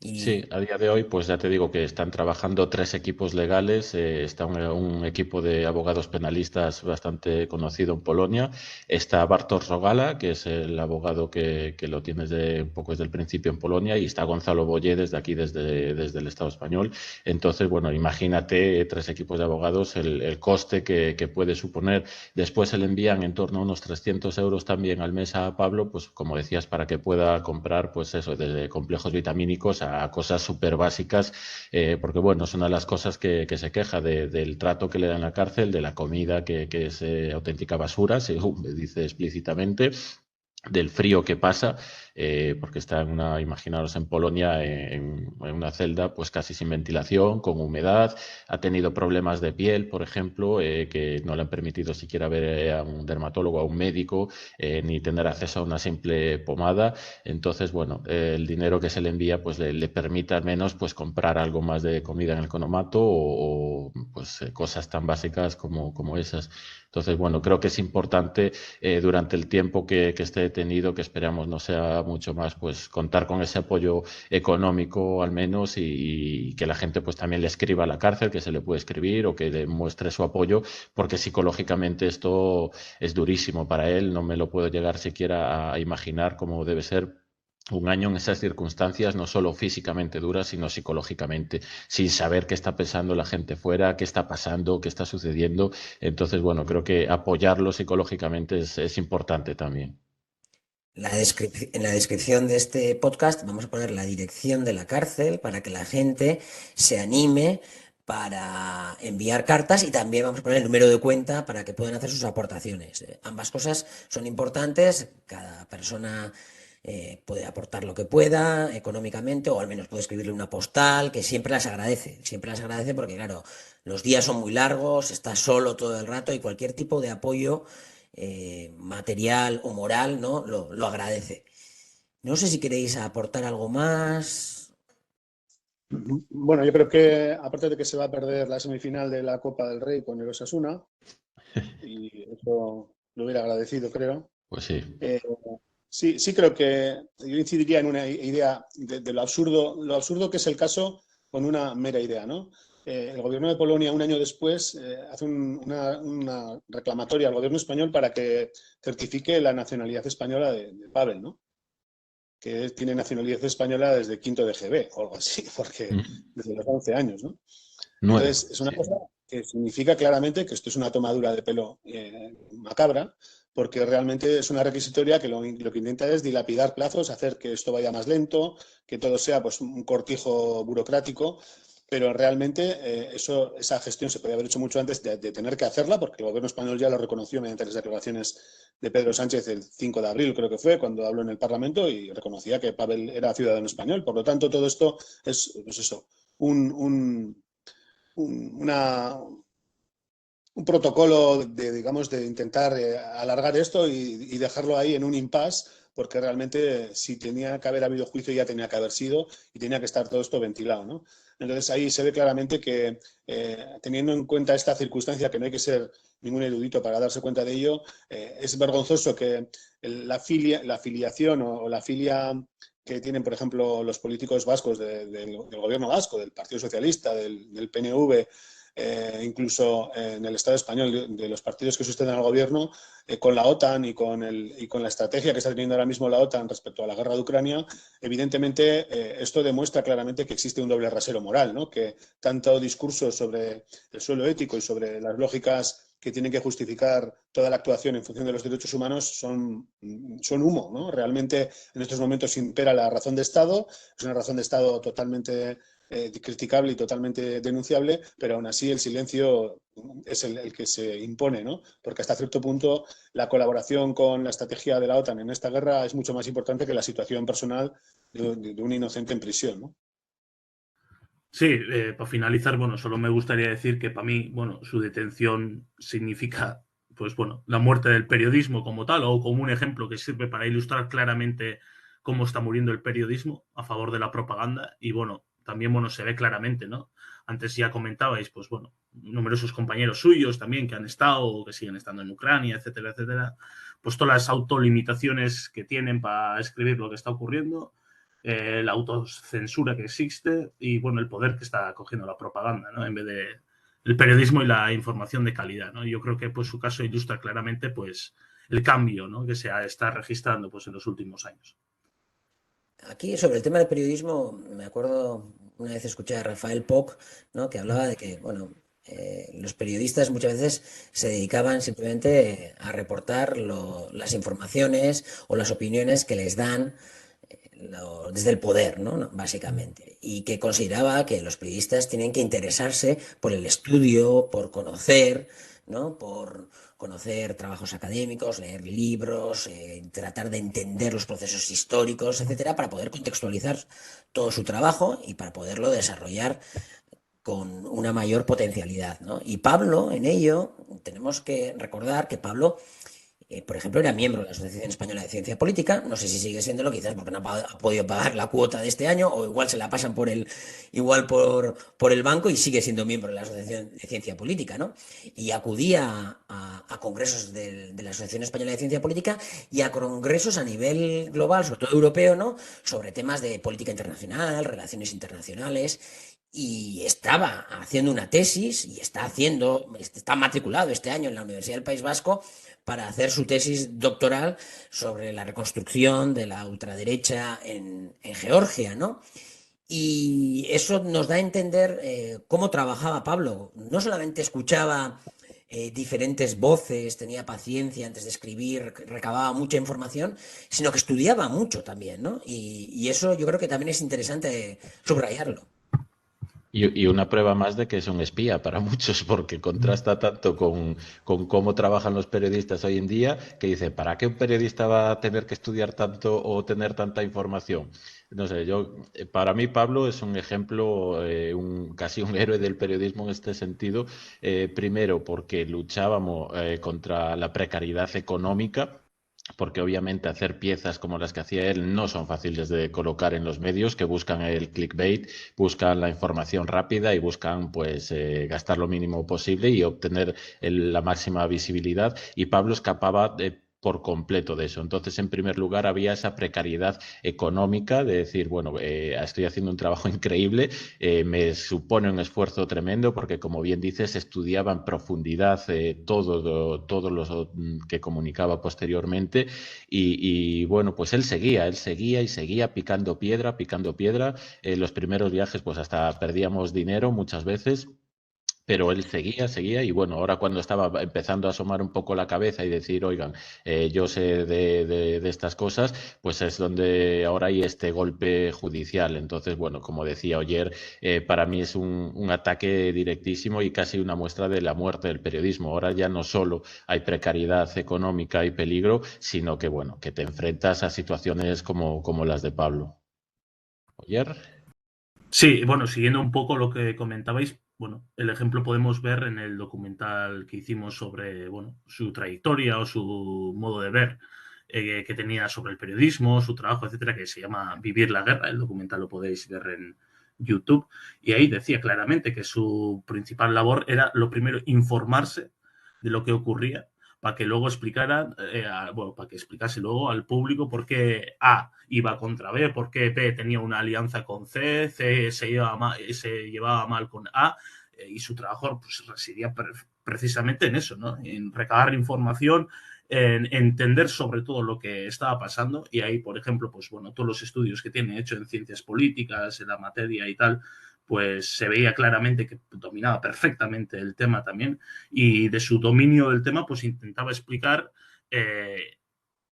Sí, Y a día de hoy, pues ya te digo que están trabajando 3 equipos legales. Está un equipo de abogados penalistas bastante conocido en Polonia. Está Bartosz Rogala, que es el abogado que lo tiene un poco desde el principio en Polonia, y está Gonzalo Boye desde aquí, desde el Estado español. Entonces, bueno, imagínate 3 equipos de abogados, el coste que puede suponer. Después se le envían en torno a unos 300 euros también al mes a Pablo, pues como decías, para que pueda comprar, pues eso, desde complejos vitamínicos a cosas súper básicas, porque bueno, es una de las cosas que se queja del trato que le dan en la cárcel, de la comida que es auténtica basura, según me dice explícitamente. del frío que pasa, porque está imaginaros en Polonia, en una celda pues casi sin ventilación, con humedad, ha tenido problemas de piel, por ejemplo, que no le han permitido siquiera ver a un dermatólogo, a un médico, ni tener acceso a una simple pomada. Entonces, bueno, el dinero que se le envía pues le permite al menos pues comprar algo más de comida en el economato pues cosas tan básicas como esas. Entonces, bueno, creo que es importante durante el tiempo que esté detenido, que esperamos no sea mucho más, pues contar con ese apoyo económico al menos y que la gente pues también le escriba a la cárcel, que se le puede escribir o que le muestre su apoyo, porque psicológicamente esto es durísimo para él, no me lo puedo llegar siquiera a imaginar cómo debe ser un año en esas circunstancias, no solo físicamente duras, sino psicológicamente, sin saber qué está pensando la gente fuera, qué está pasando, qué está sucediendo. Entonces, bueno, creo que apoyarlo psicológicamente es importante también. En la descripción de este podcast vamos a poner la dirección de la cárcel para que la gente se anime para enviar cartas y también vamos a poner el número de cuenta para que puedan hacer sus aportaciones. Ambas cosas son importantes, cada persona puede aportar lo que pueda económicamente o al menos puede escribirle una postal que siempre las agradece porque claro, los días son muy largos, está solo todo el rato y cualquier tipo de apoyo material o moral, ¿no? Lo agradece. No sé si queréis aportar algo más. Bueno, yo creo que aparte de que se va a perder la semifinal de la Copa del Rey con el Osasuna, y eso lo hubiera agradecido, creo. Pues sí. Sí creo que yo incidiría en una idea de lo absurdo que es el caso con una mera idea, ¿no? El gobierno de Polonia, un año después, hace una reclamatoria al gobierno español para que certifique la nacionalidad española de Pavel, ¿no? Que tiene nacionalidad española desde quinto de GB o algo así, porque desde los 11 años, ¿no? 9. Entonces, es una cosa que significa claramente que esto es una tomadura de pelo macabra, porque realmente es una requisitoria que lo que intenta es dilapidar plazos, hacer que esto vaya más lento, que todo sea pues, un cortijo burocrático, pero realmente esa gestión se podía haber hecho mucho antes de tener que hacerla, porque el gobierno español ya lo reconoció mediante las declaraciones de Pedro Sánchez el 5 de abril, creo que fue, cuando habló en el Parlamento y reconocía que Pavel era ciudadano español. Por lo tanto, todo esto es, pues eso, un un protocolo digamos, de intentar alargar esto y dejarlo ahí en un impasse, porque realmente si tenía que haber habido juicio ya tenía que haber sido y tenía que estar todo esto ventilado, ¿no? Entonces ahí se ve claramente que teniendo en cuenta esta circunstancia, que no hay que ser ningún erudito para darse cuenta de ello, es vergonzoso que la filiación o la filia que tienen, por ejemplo, los políticos vascos del gobierno vasco, del Partido Socialista, del PNV, incluso en el Estado español, de los partidos que sustentan al gobierno, con la OTAN y con la estrategia que está teniendo ahora mismo la OTAN respecto a la guerra de Ucrania, evidentemente esto demuestra claramente que existe un doble rasero moral, ¿no? Que tanto discurso sobre el suelo ético y sobre las lógicas que tienen que justificar toda la actuación en función de los derechos humanos son humo, ¿no? Realmente en estos momentos impera la razón de Estado, es una razón de Estado totalmente criticable y totalmente denunciable, pero aún así el silencio es el que se impone, ¿no? Porque hasta cierto punto la colaboración con la estrategia de la OTAN en esta guerra es mucho más importante que la situación personal de un inocente en prisión, ¿no? Sí, para finalizar, bueno, solo me gustaría decir que para mí, bueno, su detención significa, pues bueno, la muerte del periodismo como tal, o como un ejemplo que sirve para ilustrar claramente cómo está muriendo el periodismo a favor de la propaganda. Y bueno, también, bueno, se ve claramente, ¿no? Antes ya comentabais, pues bueno, numerosos compañeros suyos también que han estado o que siguen estando en Ucrania, etcétera, etcétera, pues todas las autolimitaciones que tienen para escribir lo que está ocurriendo, la autocensura que existe y, bueno, el poder que está cogiendo la propaganda, ¿no? En vez de el periodismo y la información de calidad, ¿no? Yo creo que pues su caso ilustra claramente pues el cambio, ¿no? Que se está registrando pues en los últimos años. Aquí sobre el tema del periodismo, me acuerdo una vez escuché a Rafael Poch, ¿no? Que hablaba de que, bueno, los periodistas muchas veces se dedicaban simplemente a reportar las informaciones o las opiniones que les dan desde el poder, ¿no? Básicamente. Y que consideraba que los periodistas tienen que interesarse por el estudio, por conocer, ¿no? Por conocer trabajos académicos, leer libros, tratar de entender los procesos históricos, etcétera, para poder contextualizar todo su trabajo y para poderlo desarrollar con una mayor potencialidad, ¿no? Y Pablo, en ello, tenemos que recordar que Pablo, por ejemplo, era miembro de la Asociación Española de Ciencia Política. No sé si sigue siéndolo, quizás porque no ha podido pagar la cuota de este año, o igual se la pasan por el banco, y sigue siendo miembro de la Asociación de Ciencia Política, ¿no? Y acudía a congresos de la Asociación Española de Ciencia Política y a congresos a nivel global, sobre todo europeo, ¿no? Sobre temas de política internacional, relaciones internacionales. Y estaba haciendo una tesis y está matriculado este año en la Universidad del País Vasco para hacer su tesis doctoral sobre la reconstrucción de la ultraderecha en Georgia, ¿no? Y eso nos da a entender cómo trabajaba Pablo. No solamente escuchaba diferentes voces, tenía paciencia antes de escribir, recababa mucha información, sino que estudiaba mucho también, ¿no? Y eso yo creo que también es interesante subrayarlo. Y una prueba más de que es un espía para muchos, porque contrasta tanto con cómo trabajan los periodistas hoy en día, que dice, ¿para qué un periodista va a tener que estudiar tanto o tener tanta información? No sé, para mí Pablo es un ejemplo, casi un héroe del periodismo en este sentido. Primero, porque luchábamos contra la precariedad económica, porque obviamente hacer piezas como las que hacía él no son fáciles de colocar en los medios, que buscan el clickbait, buscan la información rápida y buscan pues gastar lo mínimo posible y obtener la máxima visibilidad. Y Pablo escapaba por completo de eso. Entonces, en primer lugar, había esa precariedad económica de decir, bueno, estoy haciendo un trabajo increíble, me supone un esfuerzo tremendo porque, como bien dices, estudiaba en profundidad todo lo que comunicaba posteriormente y, bueno, pues él seguía y seguía picando piedra, picando piedra. Los primeros viajes pues hasta perdíamos dinero muchas veces. Pero él seguía y bueno, ahora cuando estaba empezando a asomar un poco la cabeza y decir, oigan, yo sé de estas cosas, pues es donde ahora hay este golpe judicial. Entonces, bueno, como decía Oyer, para mí es un ataque directísimo y casi una muestra de la muerte del periodismo. Ahora ya no solo hay precariedad económica y peligro, sino que, bueno, que te enfrentas a situaciones como las de Pablo. Oyer. Sí, bueno, siguiendo un poco lo que comentabais, bueno, el ejemplo podemos ver en el documental que hicimos sobre, bueno, su trayectoria o su modo de ver que tenía sobre el periodismo, su trabajo, etcétera, que se llama Vivir la guerra. El documental lo podéis ver en YouTube. Y ahí decía claramente que su principal labor era, lo primero, informarse de lo que ocurría para que luego explicara, bueno, para que explicase luego al público por qué A iba contra B, por qué B tenía una alianza con C, C se llevaba mal con A, y su trabajo pues, residía precisamente en eso, ¿no? En recabar información, en entender sobre todo lo que estaba pasando, y ahí, por ejemplo, pues bueno, todos los estudios que tiene hecho en ciencias políticas, en la materia y tal, pues se veía claramente que dominaba perfectamente el tema también, y de su dominio del tema, pues intentaba explicar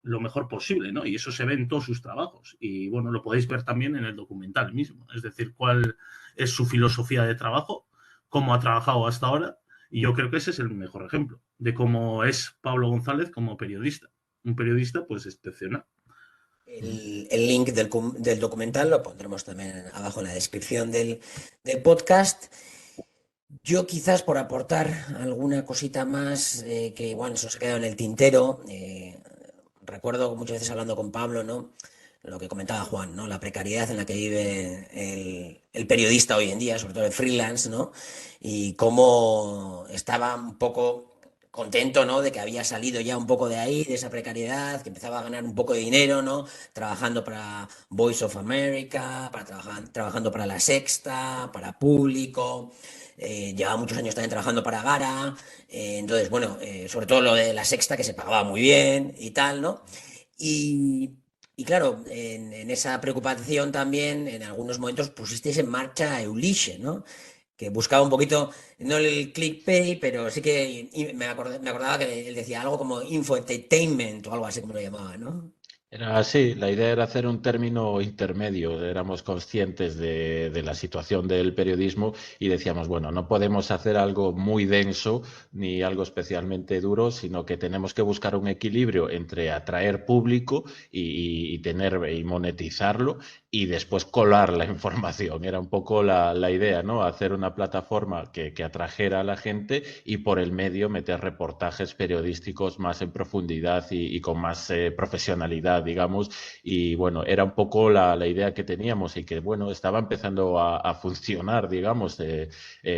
lo mejor posible, ¿no? Y eso se ve en todos sus trabajos. Y bueno, lo podéis ver también en el documental mismo. Es decir, cuál es su filosofía de trabajo, cómo ha trabajado hasta ahora. Y yo creo que ese es el mejor ejemplo de cómo es Pablo González como periodista. Un periodista, pues, excepcional. El link del documental lo pondremos también abajo en la descripción del podcast. Yo quizás por aportar alguna cosita más que igual se os ha quedado en el tintero, recuerdo muchas veces hablando con Pablo, ¿no? Lo que comentaba Juan, ¿no? La precariedad en la que vive el periodista hoy en día, sobre todo el freelance, ¿no? Y cómo estaba un poco contento, ¿no? De que había salido ya un poco de ahí, de esa precariedad, que empezaba a ganar un poco de dinero, ¿no? Trabajando para Voice of America, trabajando para La Sexta, para Público. Llevaba muchos años también trabajando para Gara. Entonces, bueno, sobre todo lo de La Sexta, que se pagaba muy bien y tal, ¿no? Y, y claro, en esa preocupación también, en algunos momentos pusisteis en marcha a Eulixe, ¿no? Que buscaba un poquito, no el clickbait, pero sí que me acordaba que él decía algo como infoentertainment o algo así como lo llamaba, ¿no? Era así, la idea era hacer un término intermedio. Éramos conscientes de la situación del periodismo y decíamos, bueno, no podemos hacer algo muy denso ni algo especialmente duro, sino que tenemos que buscar un equilibrio entre atraer público y tener y monetizarlo y después colar la información. Era un poco la idea, ¿no? Hacer una plataforma que atrajera a la gente y por el medio meter reportajes periodísticos más en profundidad y con más profesionalidad, digamos. Y bueno, era un poco la idea que teníamos y que, bueno, estaba empezando a funcionar, digamos.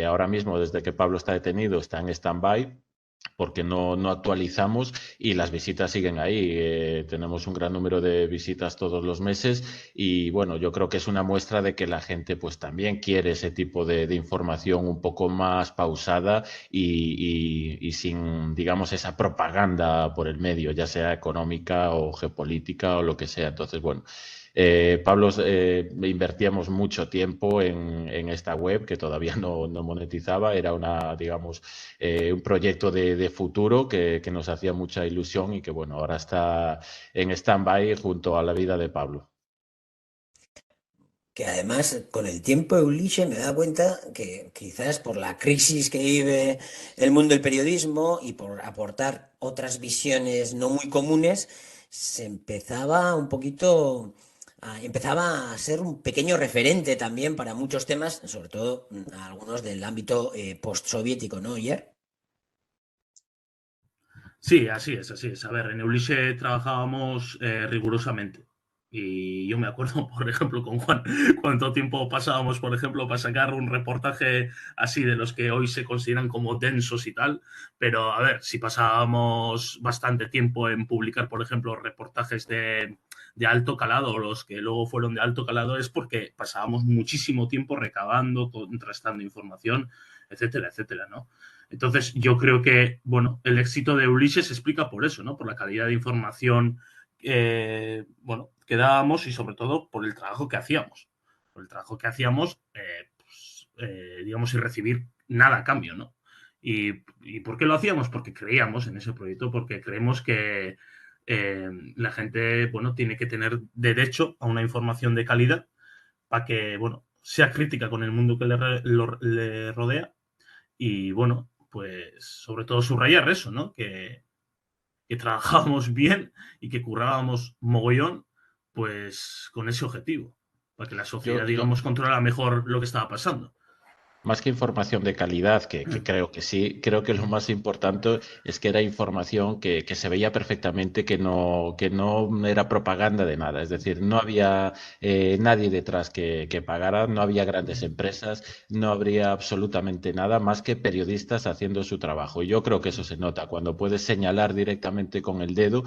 Ahora mismo, desde que Pablo está detenido, está en stand-by porque no actualizamos y las visitas siguen ahí. Tenemos un gran número de visitas todos los meses y bueno, yo creo que es una muestra de que la gente pues también quiere ese tipo de información un poco más pausada y sin, digamos, esa propaganda por el medio, ya sea económica o geopolítica o lo que sea. Entonces, bueno. Pablo, invertíamos mucho tiempo en esta web que todavía no monetizaba, era digamos, un proyecto de futuro que nos hacía mucha ilusión y que, bueno, ahora está en stand-by junto a la vida de Pablo. Que además con el tiempo Ulises me da cuenta que quizás por la crisis que vive el mundo del periodismo y por aportar otras visiones no muy comunes, se empezaba un poquito, empezaba a ser un pequeño referente también para muchos temas, sobre todo algunos del ámbito postsoviético, ¿no, Oyer? Sí, así es, así es. A ver, en Eulise trabajábamos rigurosamente. Y yo me acuerdo, por ejemplo, con Juan, cuánto tiempo pasábamos, por ejemplo, para sacar un reportaje así de los que hoy se consideran como densos y tal. Pero, a ver, si pasábamos bastante tiempo en publicar, por ejemplo, reportajes de alto calado, o los que luego fueron de alto calado, es porque pasábamos muchísimo tiempo recabando, contrastando información, etcétera, etcétera, ¿no? Entonces, yo creo que, bueno, el éxito de Ulises se explica por eso, ¿no? Por la calidad de información, bueno, que dábamos y sobre todo por el trabajo que hacíamos. Por el trabajo que hacíamos, pues, digamos, sin recibir nada a cambio, ¿no? ¿Y por qué lo hacíamos? Porque creíamos en ese proyecto, porque creemos que la gente, bueno, tiene que tener derecho a una información de calidad para que, bueno, sea crítica con el mundo que le rodea y, bueno, pues sobre todo subrayar eso, ¿no? Que trabajábamos bien y que currábamos mogollón, pues con ese objetivo, para que la sociedad, Yo digamos, controlara mejor lo que estaba pasando. Más que información de calidad, que creo que sí, creo que lo más importante es que era información que se veía perfectamente que no era propaganda de nada. Es decir, no había nadie detrás que pagara, no había grandes empresas, no habría absolutamente nada más que periodistas haciendo su trabajo. Y yo creo que eso se nota cuando puedes señalar directamente con el dedo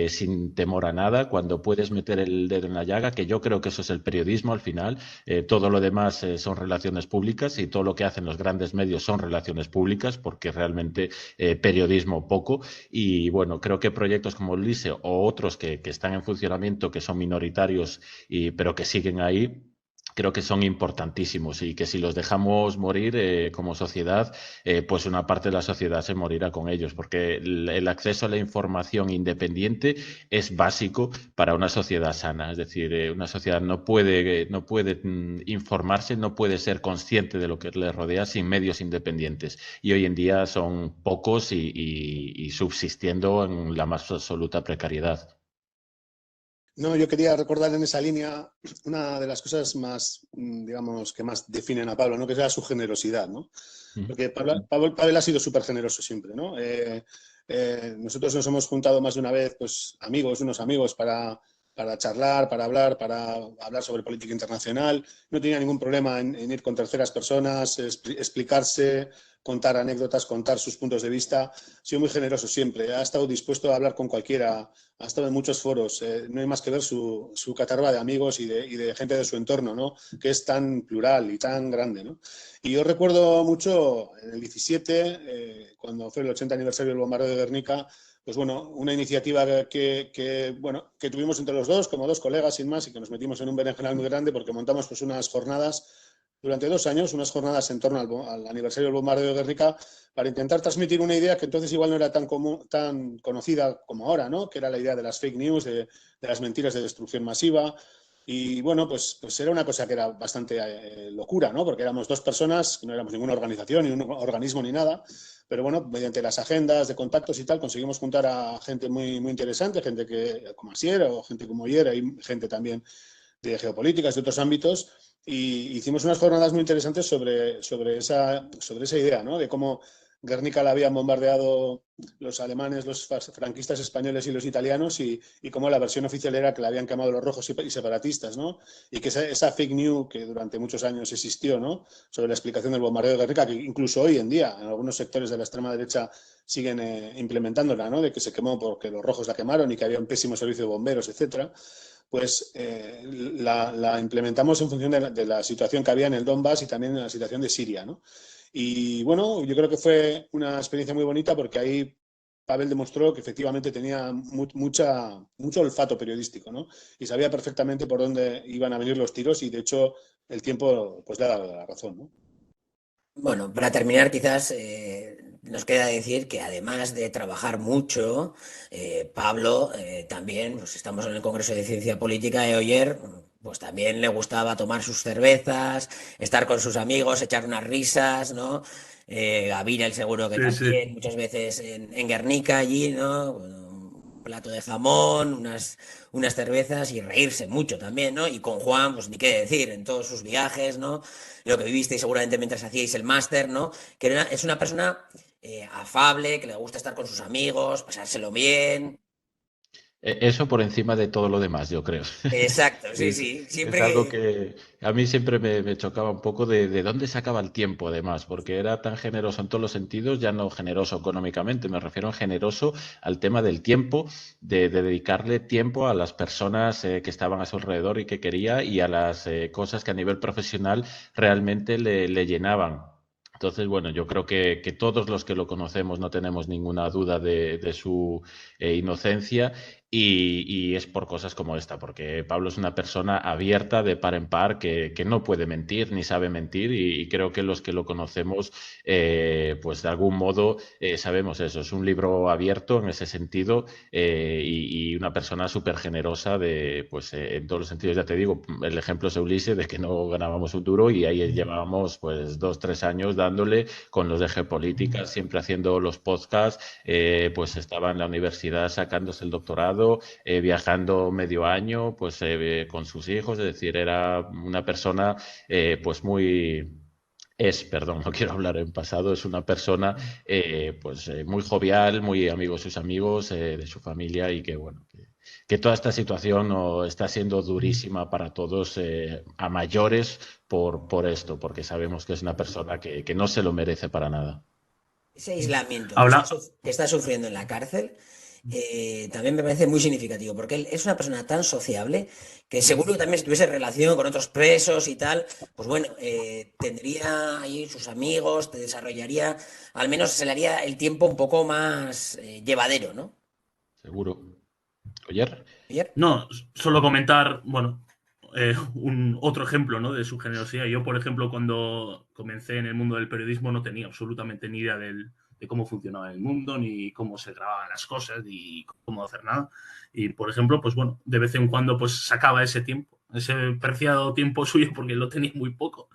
sin temor a nada, cuando puedes meter el dedo en la llaga, que yo creo que eso es el periodismo al final. Todo lo demás son relaciones públicas y todo lo que hacen los grandes medios son relaciones públicas porque realmente periodismo poco y bueno, creo que proyectos como Ulise o otros que están en funcionamiento, que son minoritarios pero que siguen ahí, creo que son importantísimos y que si los dejamos morir como sociedad, pues una parte de la sociedad se morirá con ellos, porque el acceso a la información independiente es básico para una sociedad sana. Es decir, una sociedad no puede informarse, no puede ser consciente de lo que le rodea sin medios independientes. Y hoy en día son pocos y subsistiendo en la más absoluta precariedad. No, yo quería recordar en esa línea una de las cosas más, digamos, que más definen a Pablo, ¿no? Que sea su generosidad, ¿no? Porque Pablo ha sido súper generoso siempre, ¿no? Nosotros nos hemos juntado más de una vez, pues unos amigos para charlar, para hablar sobre política internacional. No tenía ningún problema en ir con terceras personas, explicarse, contar anécdotas, contar sus puntos de vista. Ha sido muy generoso siempre. Ha estado dispuesto a hablar con cualquiera. Ha estado en muchos foros. No hay más que ver su catarba de amigos y de gente de su entorno, ¿no? Que es tan plural y tan grande, ¿no? Y yo recuerdo mucho en el 17, cuando fue el 80 aniversario del bombardeo de Guernica, pues bueno, una iniciativa que tuvimos entre los dos, como dos colegas sin más, y que nos metimos en un berenjenal muy grande porque montamos pues unas jornadas durante 2 años unas jornadas en torno al aniversario del bombardeo de Guernica para intentar transmitir una idea que entonces igual no era tan conocida como ahora, ¿no? Que era la idea de las fake news, de las mentiras de destrucción masiva. Y bueno, pues era una cosa que era bastante locura, ¿no? Porque éramos 2 personas, no éramos ninguna organización, ni un organismo, ni nada. Pero bueno, mediante las agendas de contactos y tal, conseguimos juntar a gente muy, muy interesante, gente como Asier o gente como Oyer, hay gente también de geopolíticas, de otros ámbitos, y hicimos unas jornadas muy interesantes sobre esa idea, ¿no? De cómo Guernica la habían bombardeado los alemanes, los franquistas españoles y los italianos, y cómo la versión oficial era que la habían quemado los rojos y separatistas, ¿no? Y que esa fake news que durante muchos años existió, ¿no? Sobre la explicación del bombardeo de Guernica, que incluso hoy en día en algunos sectores de la extrema derecha siguen implementándola, ¿no? De que se quemó porque los rojos la quemaron y que había un pésimo servicio de bomberos, etcétera. Pues la implementamos en función de la situación que había en el Donbass y también en la situación de Siria, ¿no? Y bueno, yo creo que fue una experiencia muy bonita porque ahí Pavel demostró que efectivamente tenía mucho olfato periodístico, ¿no? Y sabía perfectamente por dónde iban a venir los tiros, y de hecho el tiempo pues le ha dado la razón, ¿no? Bueno, para terminar, quizás nos queda decir que además de trabajar mucho, Pablo también, pues estamos en el Congreso de Ciencia Política de Oyer, pues también le gustaba tomar sus cervezas, estar con sus amigos, echar unas risas, ¿no? Gavira, el seguro que Sí, sí. también, muchas veces en Guernica allí, ¿no? Bueno, un plato de jamón, unas cervezas y reírse mucho también, ¿no? Y con Juan, pues ni qué decir, en todos sus viajes, ¿no? Lo que vivisteis seguramente mientras hacíais el máster, ¿no? Que es una persona afable, que le gusta estar con sus amigos, pasárselo bien. Eso por encima de todo lo demás, yo creo. Exacto, sí, Es, sí. es Siempre algo que. que a mí siempre me chocaba un poco de dónde sacaba el tiempo, además, porque era tan generoso en todos los sentidos, ya no generoso económicamente, me refiero a generoso al tema del tiempo, de dedicarle tiempo a las personas que estaban a su alrededor y que quería, y a las cosas que a nivel profesional realmente le llenaban. Entonces, bueno, yo creo que todos los que lo conocemos no tenemos ninguna duda de su inocencia, y es por cosas como esta, porque Pablo es una persona abierta de par en par, que no puede mentir ni sabe mentir, y creo que los que lo conocemos, pues de algún modo sabemos eso. Es un libro abierto en ese sentido, y una persona súper generosa pues, en todos los sentidos. Ya te digo, el ejemplo es Ulises, de que no ganábamos un duro y ahí llevábamos pues 2, 3 años dándole con los de geopolítica, siempre haciendo los podcasts, pues estaba en la universidad sacándose el doctorado, viajando medio año pues con sus hijos, es decir, era una persona pues perdón, no quiero hablar en pasado, es una persona pues muy jovial, muy amigo de sus amigos, de su familia, y que bueno, que toda esta situación está siendo durísima para todos, a mayores, por esto, porque sabemos que es una persona que no se lo merece para nada. Ese aislamiento Habla, que está sufriendo en la cárcel también me parece muy significativo, porque él es una persona tan sociable que seguro que también si tuviese relación con otros presos y tal, pues bueno, tendría ahí sus amigos, te desarrollaría, al menos se le haría el tiempo un poco más llevadero, ¿no? Seguro. Oyer. Ayer. no, solo comentar, bueno, un otro ejemplo, ¿no? De su generosidad. Yo, por ejemplo, cuando comencé en el mundo del periodismo no tenía absolutamente ni idea de cómo funcionaba el mundo, ni cómo se grababan las cosas, ni cómo hacer nada. Y, por ejemplo, pues bueno, de vez en cuando pues sacaba ese tiempo, ese preciado tiempo suyo, porque lo tenía muy poco.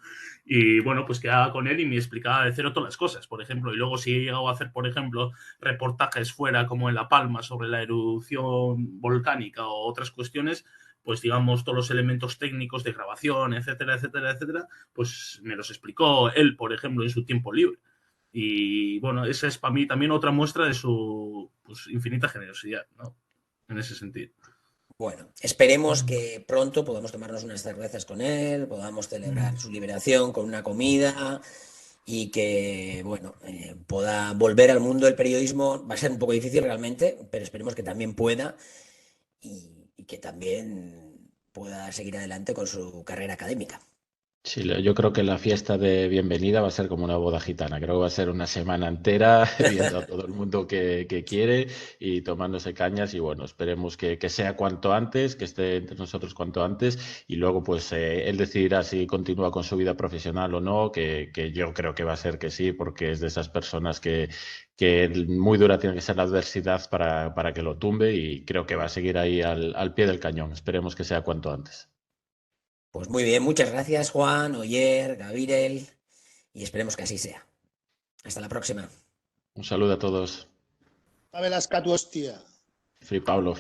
Y bueno, pues quedaba con él y me explicaba de cero todas las cosas, por ejemplo. Y luego si he llegado a hacer, por ejemplo, reportajes fuera, como en La Palma, sobre la erupción volcánica o otras cuestiones, pues digamos todos los elementos técnicos de grabación, etcétera, etcétera, etcétera, pues me los explicó él, por ejemplo, en su tiempo libre. Y bueno, esa es para mí también otra muestra de su pues, infinita generosidad, ¿no? En ese sentido. Bueno, esperemos que pronto podamos tomarnos unas cervezas con él, podamos celebrar su liberación con una comida y que, bueno, pueda volver al mundo del periodismo. Va a ser un poco difícil realmente, pero esperemos que también pueda y que también pueda seguir adelante con su carrera académica. Sí, yo creo que la fiesta de bienvenida va a ser como una boda gitana. Creo que va a ser una semana entera viendo a todo el mundo que quiere y tomándose cañas. Y bueno, esperemos que sea cuanto antes, que esté entre nosotros cuanto antes. Y luego, pues, él decidirá si continúa con su vida profesional o no, que yo creo que va a ser que sí, porque es de esas personas que muy dura tiene que ser la adversidad para que lo tumbe. Y creo que va a seguir ahí al pie del cañón. Esperemos que sea cuanto antes. Pues muy bien, muchas gracias Juan, Oyer, Gabriel, y esperemos que así sea. Hasta la próxima. Un saludo a todos. Dame las catu, hostia. Free Pablo.